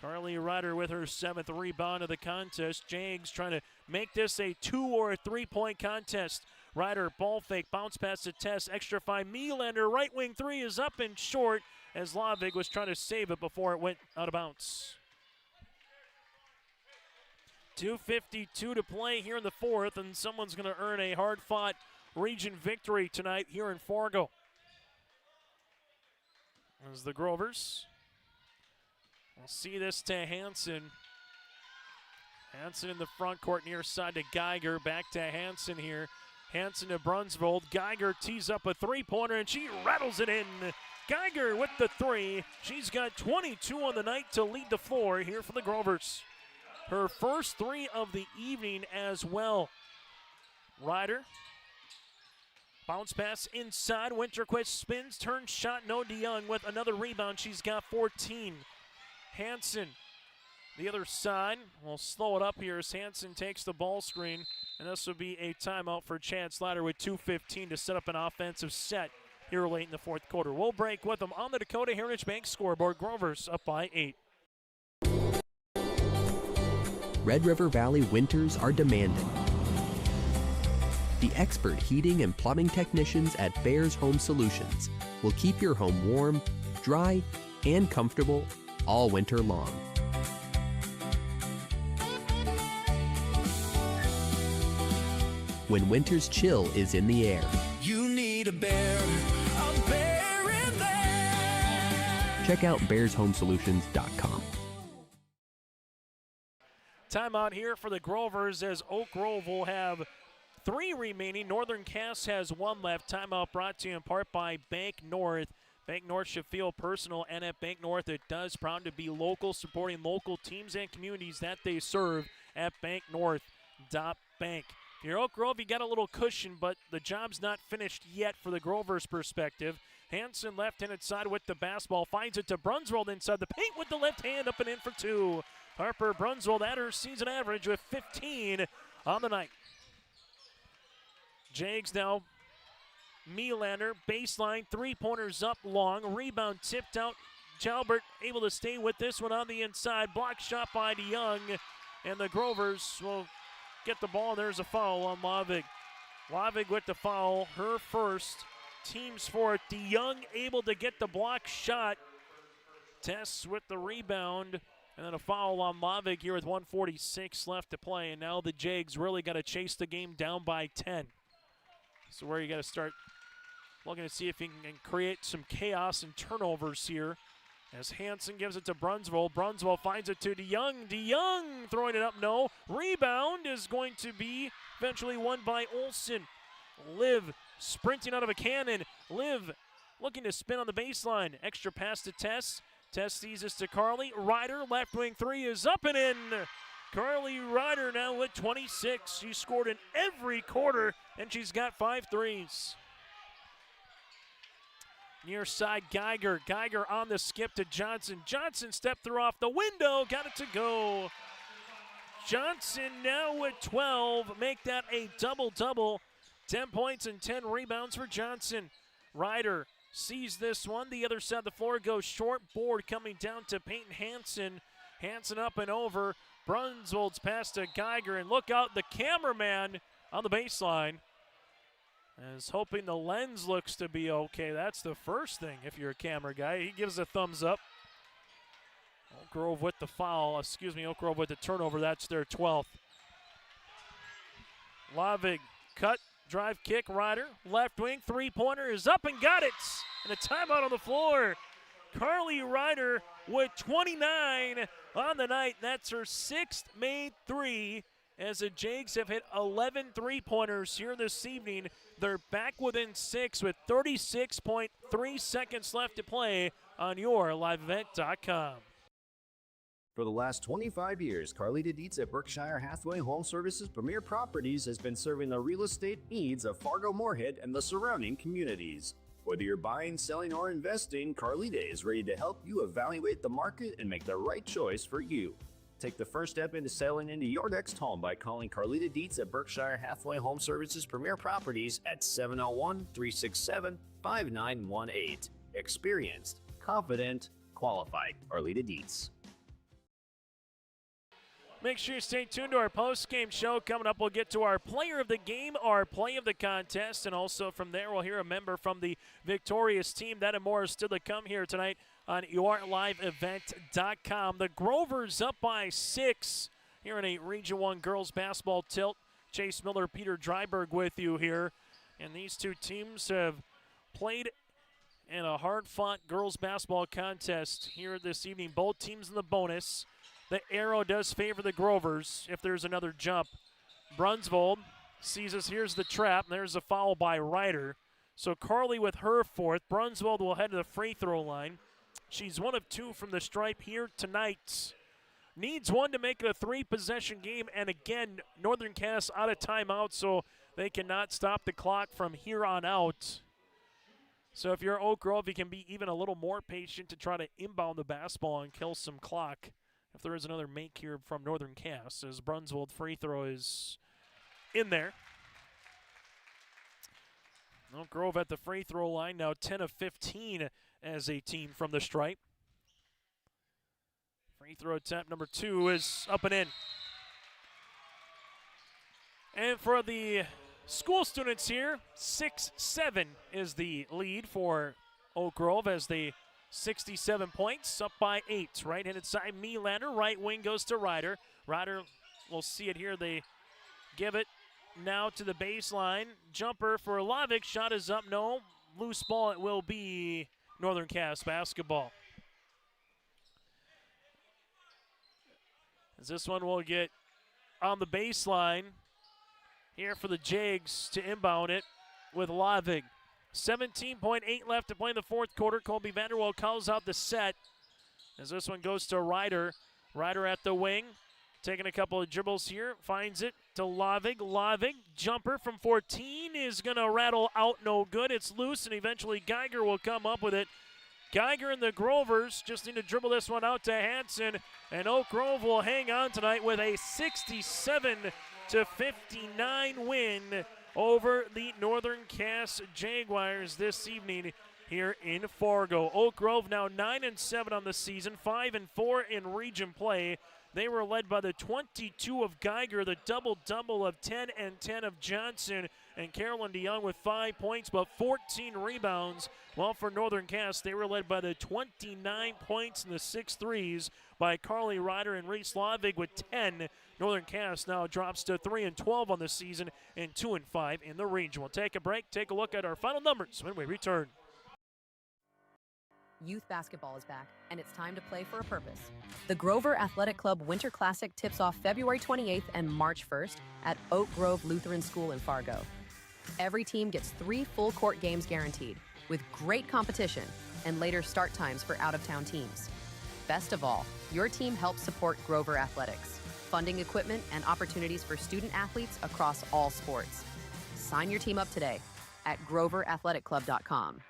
Carly Ryder with her 7th rebound of the contest. Jags trying to make this a 2 or a 3-point contest. Ryder ball fake, bounce pass to Tess. Extra 5. Melander right wing 3 is up and short as Lavig was trying to save it before it went out of bounds. 2:52 to play here in the 4th, and someone's going to earn a hard-fought region victory tonight here in Fargo. As the Grovers will see this to Hansen. Hansen in the front court near side to Geiger. Back to Hansen here. Hansen to Brunsvold. Geiger tees up a 3-pointer, and she rattles it in. Geiger with the 3. She's got 22 on the night to lead the floor here for the Grovers. Her first 3 of the evening as well. Ryder. Bounce pass inside. Winterquist spins, turns, shot, no. DeYoung with another rebound. She's got 14. Hansen, the other side. We'll slow it up here as Hansen takes the ball screen, and this will be a timeout for Chad Slatter with 2:15 to set up an offensive set here late in the 4th quarter. We'll break with them on the Dakota Heritage Bank scoreboard. Grovers up by 8. Red River Valley winters are demanding. The expert heating and plumbing technicians at Bears Home Solutions will keep your home warm, dry, and comfortable all winter long. When winter's chill is in the air, you need a bear in there. Check out bearshomesolutions.com. Timeout here for the Grovers as Oak Grove will have 3 remaining. Northern Cass has 1 left. Timeout brought to you in part by Bank North. Bank North should feel personal, and at Bank North it does. Proud to be local, supporting local teams and communities that they serve at banknorth.bank. If you're Oak Grove, you got a little cushion, but the job's not finished yet for the Grovers' perspective. Hansen left-handed side with the basketball, finds it to Brunswold inside the paint with the left hand, up and in for 2. Harper Brunswold at her season average with 15 on the night. Jags now. Melander, baseline, 3-pointers up long. Rebound tipped out. Jalbert able to stay with this one on the inside. Block shot by DeYoung. And the Grovers will get the ball. There's a foul on Lavig. Lavig with the foul, her first. Team's fourth. DeYoung able to get the block shot. Tess with the rebound. And then a foul on Lavig here with 1:46 left to play. And now the Jags really got to chase the game down by 10. So where you got to start looking to see if you can create some chaos and turnovers here. As Hansen gives it to Brunsvold. Brunsvold finds it to DeYoung. DeYoung throwing it up, no. Rebound is going to be eventually won by Olsen. Liv sprinting out of a cannon. Liv looking to spin on the baseline. Extra pass to Tess. Tess sees this to Carly. Ryder, left wing 3 is up and in. Carly Ryder now with 26. She scored in every quarter, and she's got 5 threes. Near side, Geiger. Geiger on the skip to Johnson. Johnson stepped through off the window, got it to go. Johnson now with 12. Make that a double-double. 10 points and 10 rebounds for Johnson. Ryder sees this one. The other side of the floor goes short. Board coming down to Peyton Hansen. Hansen up and over. Brunswold's pass to Geiger. And look out, the cameraman on the baseline is hoping the lens looks to be okay. That's the first thing if you're a camera guy. He gives a thumbs up. Oak Grove with the foul. Oak Grove with the turnover. That's their 12th. Lavig cut. Drive kick, Ryder, left wing, three-pointer is up and got it. And a timeout on the floor. Carly Ryder with 29 on the night. That's her 6th made three as the Jags have hit 11 three-pointers here this evening. They're back within 6 with 36.3 seconds left to play on YourLiveEvent.com. For the last 25 years, Carlita Dietz at Berkshire Hathaway Home Services Premier Properties has been serving the real estate needs of Fargo-Moorhead and the surrounding communities. Whether you're buying, selling, or investing, Carlita is ready to help you evaluate the market and make the right choice for you. Take the first step into selling into your next home by calling Carlita Dietz at Berkshire Hathaway Home Services Premier Properties at 701-367-5918. Experienced, confident, qualified. Carlita Dietz. Make sure you stay tuned to our post-game show. Coming up, we'll get to our player of the game, our play of the contest, and also from there we'll hear a member from the victorious team. That and more is still to come here tonight on YourLiveEvent.com. The Grovers up by 6 here in a Region 1 girls basketball tilt. Chase Miller, Peter Dryberg with you here. And these two teams have played in a hard-fought girls basketball contest here this evening. Both teams in the bonus. The arrow does favor the Grovers if there's another jump. Brunsvold sees us. Here's the trap. There's a foul by Ryder. So Carly with her 4th. Brunsvold will head to the free throw line. She's 1 of 2 from the stripe here tonight. Needs one to make it a 3-possession game. And again, Northern Cass out of timeout, so they cannot stop the clock from here on out. So if you're Oak Grove, you can be even a little more patient to try to inbound the basketball and kill some clock. If there is another make here from Northern Cass, as Brunswold free throw is in there. Oak Grove at the free throw line, now 10 of 15 as a team from the stripe. Free throw attempt number 2 is up and in. And for the school students here, 6-7 is the lead for Oak Grove as they 67 points, up by 8. Right-handed side, Melander. Right wing goes to Ryder. Ryder, we'll see it here. They give it now to the baseline. Jumper for Lavic. Shot is up. No. Loose ball. It will be Northern Cass basketball. As this one will get on the baseline here for the Jags to inbound it with Lavic. 17.8 left to play in the 4th quarter. Colby Vanderwell calls out the set as this one goes to Ryder. Ryder at the wing, taking a couple of dribbles here, finds it to Lavig. Lavig, jumper from 14 is going to rattle out, no good. It's loose, and eventually Geiger will come up with it. Geiger and the Grovers just need to dribble this one out to Hansen, and Oak Grove will hang on tonight with a 67-59 win over the Northern Cass Jaguars this evening here in Fargo. Oak Grove now 9-7 on the season, 5-4 in region play. They were led by the 22 of Geiger, the double-double of 10 and 10 of Johnson, and Carolyn DeYoung with 5 points, but 14 rebounds. While for Northern Cass, they were led by the 29 points and the 6 threes by Carly Ryder and Reese Lavig with 10. Northern Cass now drops to 3-12 on the season and 2-5 in the region. We'll take a break, take a look at our final numbers when we return. Youth basketball is back, and it's time to play for a purpose. The Grover Athletic Club Winter Classic tips off February 28th and March 1st at Oak Grove Lutheran School in Fargo. Every team gets 3 full-court games guaranteed, with great competition and later start times for out-of-town teams. Best of all, your team helps support Grover Athletics, funding equipment and opportunities for student athletes across all sports. Sign your team up today at GroverAthleticClub.com.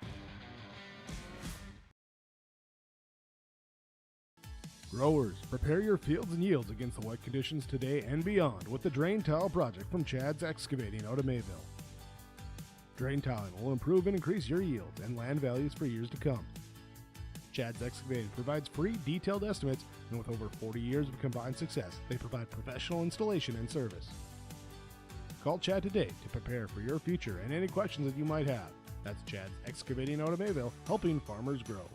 Growers, prepare your fields and yields against the wet conditions today and beyond with the Drain Tile project from Chad's Excavating out of Mayville. Drain tiling will improve and increase your yields and land values for years to come. Chad's Excavating provides free detailed estimates, and with over 40 years of combined success, they provide professional installation and service. Call Chad today to prepare for your future and any questions that you might have. That's Chad's Excavating out of Mayville, helping farmers grow.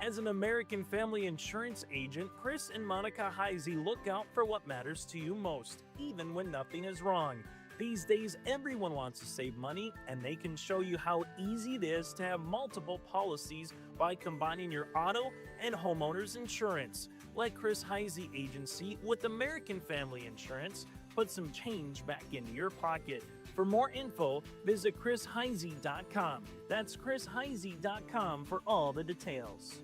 As an American Family Insurance agent, Chris and Monica Heisey look out for what matters to you most, even when nothing is wrong. These days, everyone wants to save money, and they can show you how easy it is to have multiple policies by combining your auto and homeowner's insurance. Let Chris Heisey Agency with American Family Insurance put some change back into your pocket. For more info, visit chrisheisey.com. That's chrisheisey.com for all the details.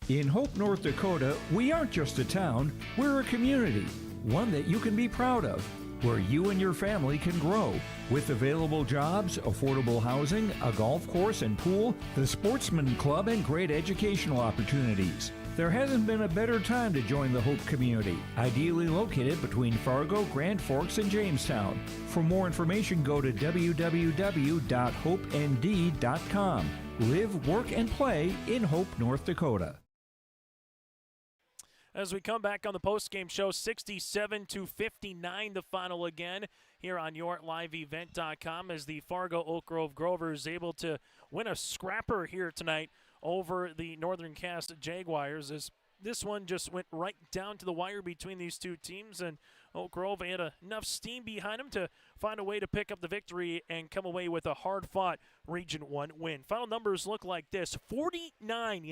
In Hope, North Dakota, we aren't just a town, we're a community, one that you can be proud of, where you and your family can grow. With available jobs, affordable housing, a golf course and pool, the Sportsman Club, and great educational opportunities. There hasn't been a better time to join the Hope community, ideally located between Fargo, Grand Forks, and Jamestown. For more information, go to www.hopend.com. Live, work, and play in Hope, North Dakota. As we come back on the postgame show, 67-59 the final again here on YourLiveEvent.com as the Fargo Oak Grove Grovers able to win a scrapper here tonight over the Northern Cast Jaguars, as this one just went right down to the wire between these two teams, and Oak Grove had enough steam behind them to find a way to pick up the victory and come away with a hard-fought Region 1 win. Final numbers look like this: 49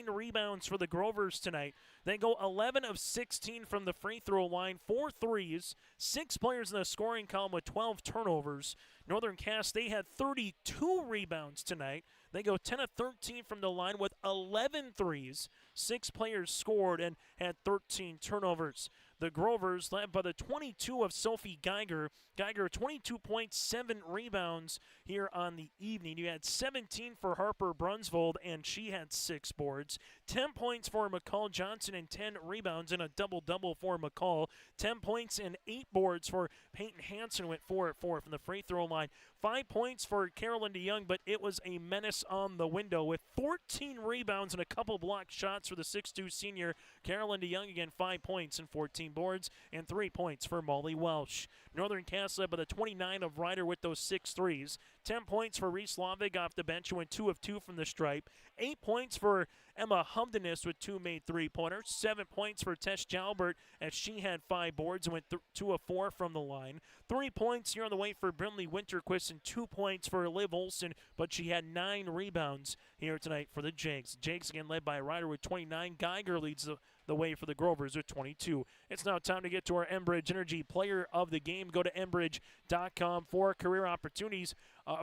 rebounds for the Grovers tonight. They go 11 of 16 from the free throw line, 4 threes, 6 players in the scoring column with 12 turnovers. Northern Cass, they had 32 rebounds tonight. They go 10 of 13 from the line with 11 threes. 6 players scored and had 13 turnovers. The Grovers, led by the 22 of Sophie Geiger. Geiger, 22.7 rebounds here on the evening. You had 17 for Harper Brunsvold, and she had 6 boards. 10 points for McCall Johnson and 10 rebounds, and a double-double for McCall. 10 points and 8 boards for Peyton Hansen, went 4 at 4 from the free throw line. 5 points for Carolyn DeYoung, but it was a menace on the window with 14 rebounds and a couple blocked shots for the 6'2 senior. Carolyn DeYoung, again, 5 points and 14 boards, and 3 points for Molly Welsh. Northern Cass led by the 29 of Ryder with those 6 threes. 10 points for Reese Lavig off the bench, who went 2 of 2 from the stripe. 8 points for Emma Humdenis with 2 made three-pointers. 7 points for Tesh Jalbert as she had 5 boards and went 2 of 4 from the line. 3 points here on the way for Brinley Winterquist and 2 points for Liv Olson, but she had 9 rebounds here tonight for the Jags. Jags again led by Ryder with 29. Geiger leads the way for the Grovers with 22. It's now time to get to our Enbridge Energy Player of the Game. Go to Enbridge.com for career opportunities.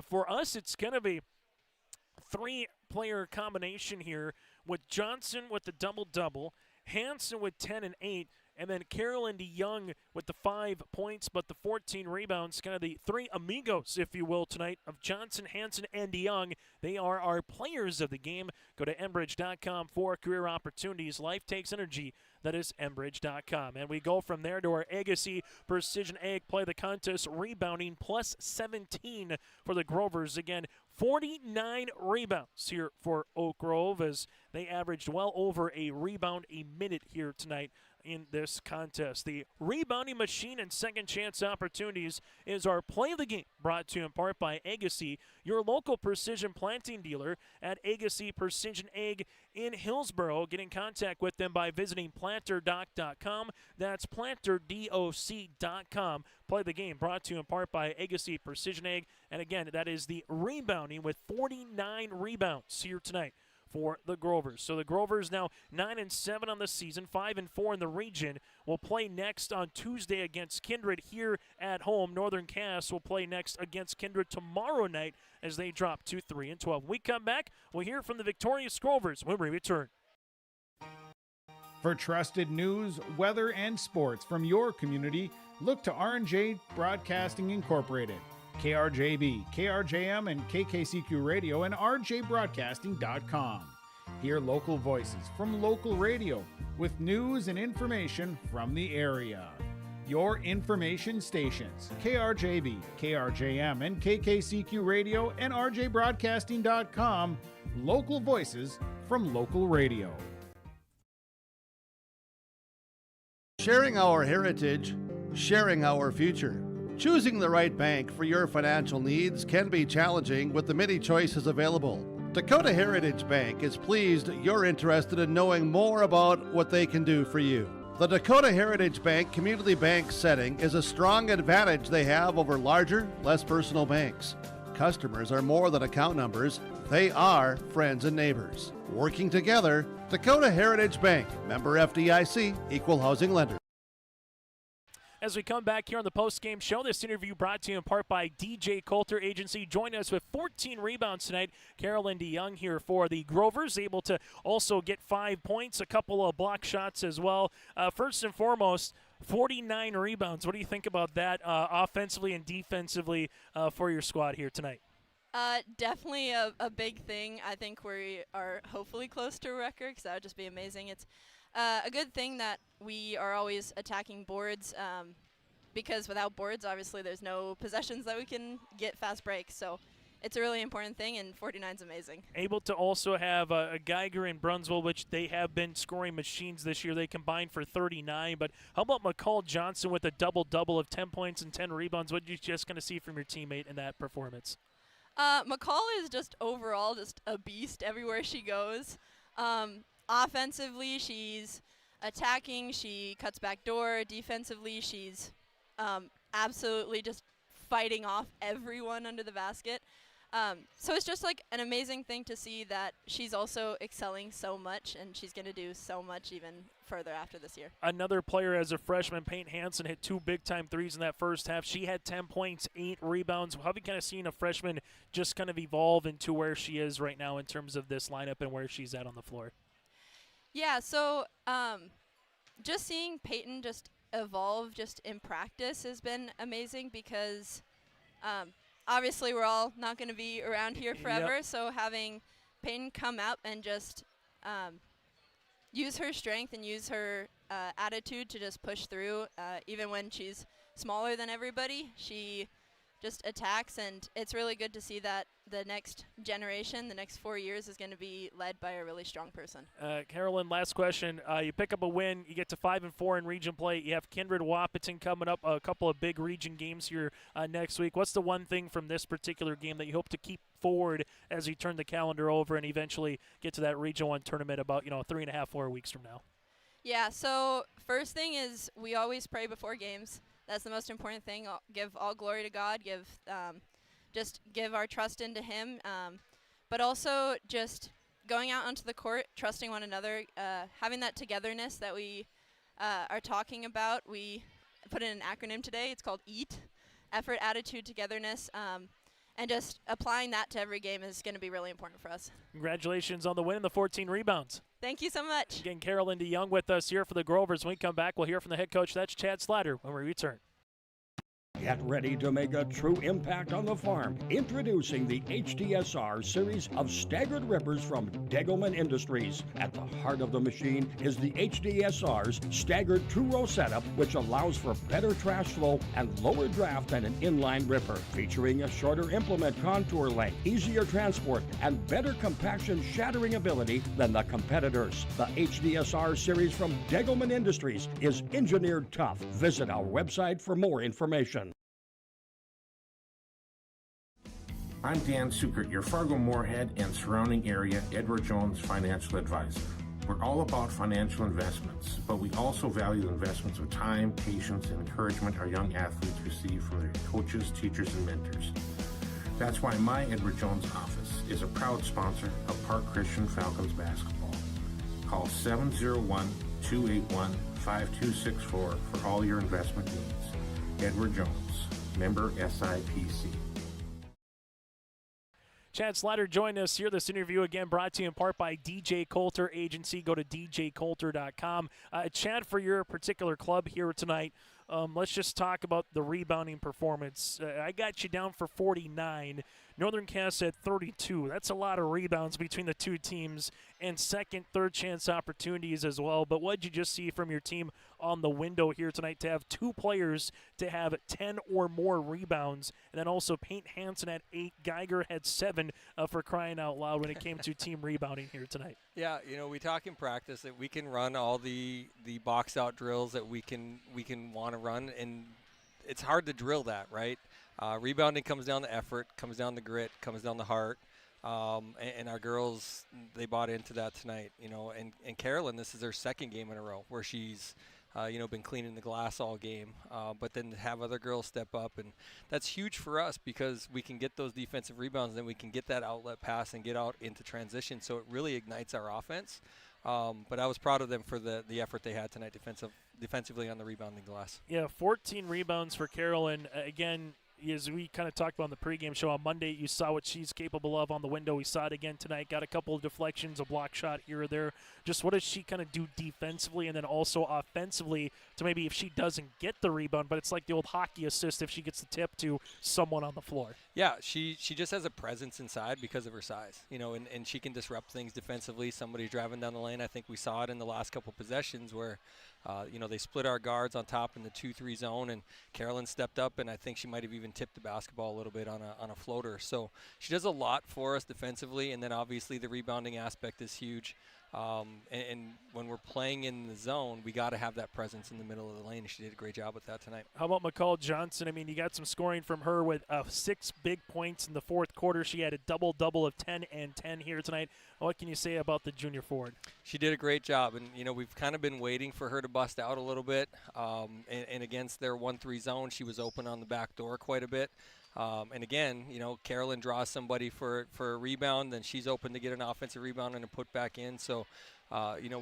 For us, it's going to be 3-player combination here with Johnson with the double-double, Hansen with 10 and 8, and then Carolyn DeYoung with the 5 points but the 14 rebounds. Kind of the 3 amigos, if you will, tonight of Johnson, Hansen, and DeYoung. They are our players of the game. Go to Enbridge.com for career opportunities. Life takes energy. That is Enbridge.com. And we go from there to our Agassi Precision Egg Play of the Contest, rebounding plus 17 for the Grovers. Again, 49 rebounds here for Oak Grove as they averaged well over a rebound a minute here tonight in this contest. The rebounding machine and second chance opportunities is our play of the game, brought to you in part by Agassi, your local precision planting dealer at Agassi Precision Egg in Hillsboro. Get in contact with them by visiting planterdoc.com. That's planterdoc.com. Play the game, brought to you in part by Agassi Precision Egg. And again, that is the rebounding with 49 rebounds here tonight for the Grovers. So the Grovers now 9-7 on the season, 5-4 in the region. Will play next on Tuesday against Kindred here at home. Northern Cass will play next against Kindred tomorrow night as they drop to 3-12. When we come back, we'll hear from the victorious Grovers when we return. For trusted news, weather, and sports from your community, look to R&J Broadcasting Incorporated. KRJB, KRJM, and KKCQ Radio and RJBroadcasting.com. Hear local voices from local radio with news and information from the area. Your information stations, KRJB, KRJM, and KKCQ Radio and RJBroadcasting.com. Local voices from local radio. Sharing our heritage, sharing our future. Choosing the right bank for your financial needs can be challenging with the many choices available. Dakota Heritage Bank is pleased you're interested in knowing more about what they can do for you. The Dakota Heritage Bank community bank setting is a strong advantage they have over larger, less personal banks. Customers are more than account numbers, they are friends and neighbors. Working together, Dakota Heritage Bank, member FDIC, equal housing lender. As we come back here on the post-game show, this interview brought to you in part by DJ Coulter Agency. Joining us with 14 rebounds tonight, Carolyn DeYoung here for the Grovers, able to also get 5 points, a couple of block shots as well. First and foremost, 49 rebounds. What do you think about that offensively and defensively for your squad here tonight? Definitely a big thing. I think we are hopefully close to a record because that would just be amazing. It's a good thing that we are always attacking boards because without boards, obviously, there's no possessions that we can get fast breaks. So it's a really important thing, and 49 is amazing. Able to also have a Geiger and Brunswick, which they have been scoring machines this year. They combined for 39. But how about McCall Johnson with a double-double of 10 points and 10 rebounds? What are you just going to see from your teammate in that performance? McCall is just overall just a beast everywhere she goes. Offensively, she's attacking. She cuts back door. Defensively, she's absolutely just fighting off everyone under the basket. So it's just like an amazing thing to see that she's also excelling so much, and she's going to do so much even further after this year. Another player as a freshman, Payne Hansen, hit 2 big-time threes in that first half. She had 10 points, 8 rebounds. How have you kind of seen a freshman just kind of evolve into where she is right now in terms of this lineup and where she's at on the floor? Yeah, so just seeing Peyton just evolve just in practice has been amazing because obviously we're all not going to be around here forever, so having Peyton come out and just use her strength and use her attitude to just push through, even when she's smaller than everybody, she just attacks, and it's really good to see that the next generation, the next 4 years, is going to be led by a really strong person. Carolyn, last question. You pick up a win, you get to 5-4 in region play. You have Kindred Wahpeton coming up, a couple of big region games here next week. What's the one thing from this particular game that you hope to keep forward as you turn the calendar over and eventually get to that Region 1 tournament about 3.5, 4 weeks from now? Yeah, so first thing is we always pray before games. That's the most important thing. Give all glory to God. Just give our trust into Him. But also just going out onto the court, trusting one another, having that togetherness that we are talking about. We put in an acronym today. It's called EAT, Effort, Attitude, Togetherness. And just applying that to every game is going to be really important for us. Congratulations on the win and the 14 rebounds. Thank you so much. Again, Carolyn DeYoung with us here for the Grovers. When we come back, we'll hear from the head coach. That's Chad Slatter when we return. Get ready to make a true impact on the farm. Introducing the HDSR series of staggered rippers from Degelman Industries. At the heart of the machine is the HDSR's staggered two-row setup, which allows for better trash flow and lower draft than an inline ripper. Featuring a shorter implement contour length, easier transport, and better compaction shattering ability than the competitors. The HDSR series from Degelman Industries is engineered tough. Visit our website for more information. I'm Dan Sukert, your Fargo-Moorhead and surrounding area Edward Jones financial advisor. We're all about financial investments, but we also value investments of time, patience, and encouragement our young athletes receive from their coaches, teachers, and mentors. That's why my Edward Jones office is a proud sponsor of Park Christian Falcons basketball. Call 701-281-5264 for all your investment needs. Edward Jones, member SIPC. Chad Slatter joined us here. This interview again brought to you in part by DJ Coulter Agency. Go to djcoulter.com. Chad, for your particular club here tonight, let's just talk about the rebounding performance. I got you down for 49. Northern Cass had 32. That's a lot of rebounds between the two teams and second, third chance opportunities as well. But what did you just see from your team on the window here tonight to have two players to have 10 or more rebounds? And then also Payne Hansen had 8. Geiger had 7 for crying out loud when it came to team rebounding here tonight. Yeah, we talk in practice that we can run all the box out drills that we can want to run, and it's hard to drill that, right? Rebounding comes down to effort, comes down to grit, comes down to heart, and our girls, they bought into that tonight, and Carolyn, this is her second game in a row where she's been cleaning the glass all game, but then to have other girls step up, and that's huge for us because we can get those defensive rebounds, and then we can get that outlet pass and get out into transition, so it really ignites our offense. But I was proud of them for the effort they had tonight defensively on the rebounding glass. Yeah, 14 rebounds for Carolyn. Again, as we kind of talked about on the pregame show on Monday, you saw what she's capable of on the window. We saw it again tonight. Got a couple of deflections, a block shot here or there. Just what does she kind of do defensively and then also offensively to maybe if she doesn't get the rebound, but it's like the old hockey assist if she gets the tip to someone on the floor. Yeah, she just has a presence inside because of her size, and she can disrupt things defensively. Somebody driving down the lane, I think we saw it in the last couple possessions where they split our guards on top in the 2-3 zone, and Carolyn stepped up, and I think she might have even tipped the basketball a little bit on a floater. So she does a lot for us defensively, and then obviously the rebounding aspect is huge. And when we're playing in the zone, we got to have that presence in the middle of the lane, and she did a great job with that tonight. How about McCall Johnson? I mean, you got some scoring from her with 6 big points in the fourth quarter. She had a double-double of 10 and 10 here tonight. What can you say about the junior forward? She did a great job, and, we've kind of been waiting for her to bust out a little bit. And against their 1-3 zone, she was open on the back door quite a bit. And again, Carolyn draws somebody for a rebound, then she's open to get an offensive rebound and a put back in. So,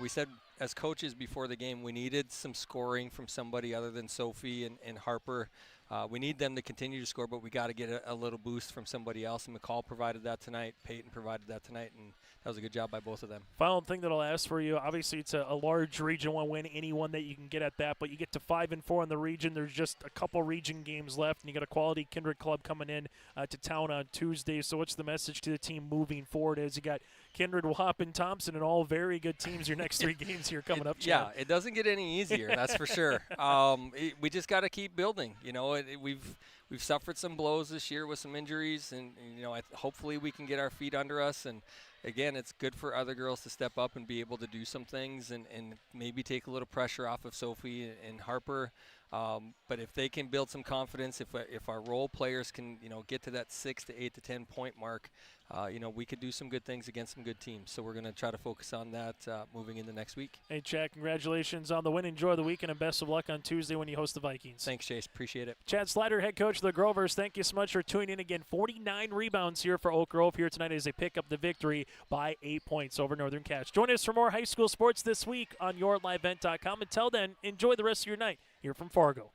we said as coaches before the game, we needed some scoring from somebody other than Sophie and Harper. We need them to continue to score, but we got to get a little boost from somebody else. And McCall provided that tonight. Peyton provided that tonight, and that was a good job by both of them. Final thing that I'll ask for you, obviously it's a large Region 1 win, any one that you can get at that, but you get to 5-4 in the region. There's just a couple region games left, and you got a quality Kindred club coming in to town on Tuesday. So what's the message to the team moving forward as you got Kindred, Wahop, and Thompson, and all very good teams your next 3 games here coming up, Chad? Yeah, it doesn't get any easier, that's for sure. We just got to keep building. We've suffered some blows this year with some injuries, and hopefully we can get our feet under us. And again, it's good for other girls to step up and be able to do some things and maybe take a little pressure off of Sophie and Harper. But if they can build some confidence, if our role players can get to that 6 to 8 to 10 point mark, we could do some good things against some good teams. So we're going to try to focus on that moving into next week. Hey, Chad, congratulations on the win. Enjoy the weekend and best of luck on Tuesday when you host the Vikings. Thanks, Chase. Appreciate it. Chad Slider, head coach of the Grovers, thank you so much for tuning in again. 49 rebounds here for Oak Grove here tonight as they pick up the victory by 8 points over Northern Cass. Join us for more high school sports this week on YourLiveEvent.com. Until then, enjoy the rest of your night here from Fargo.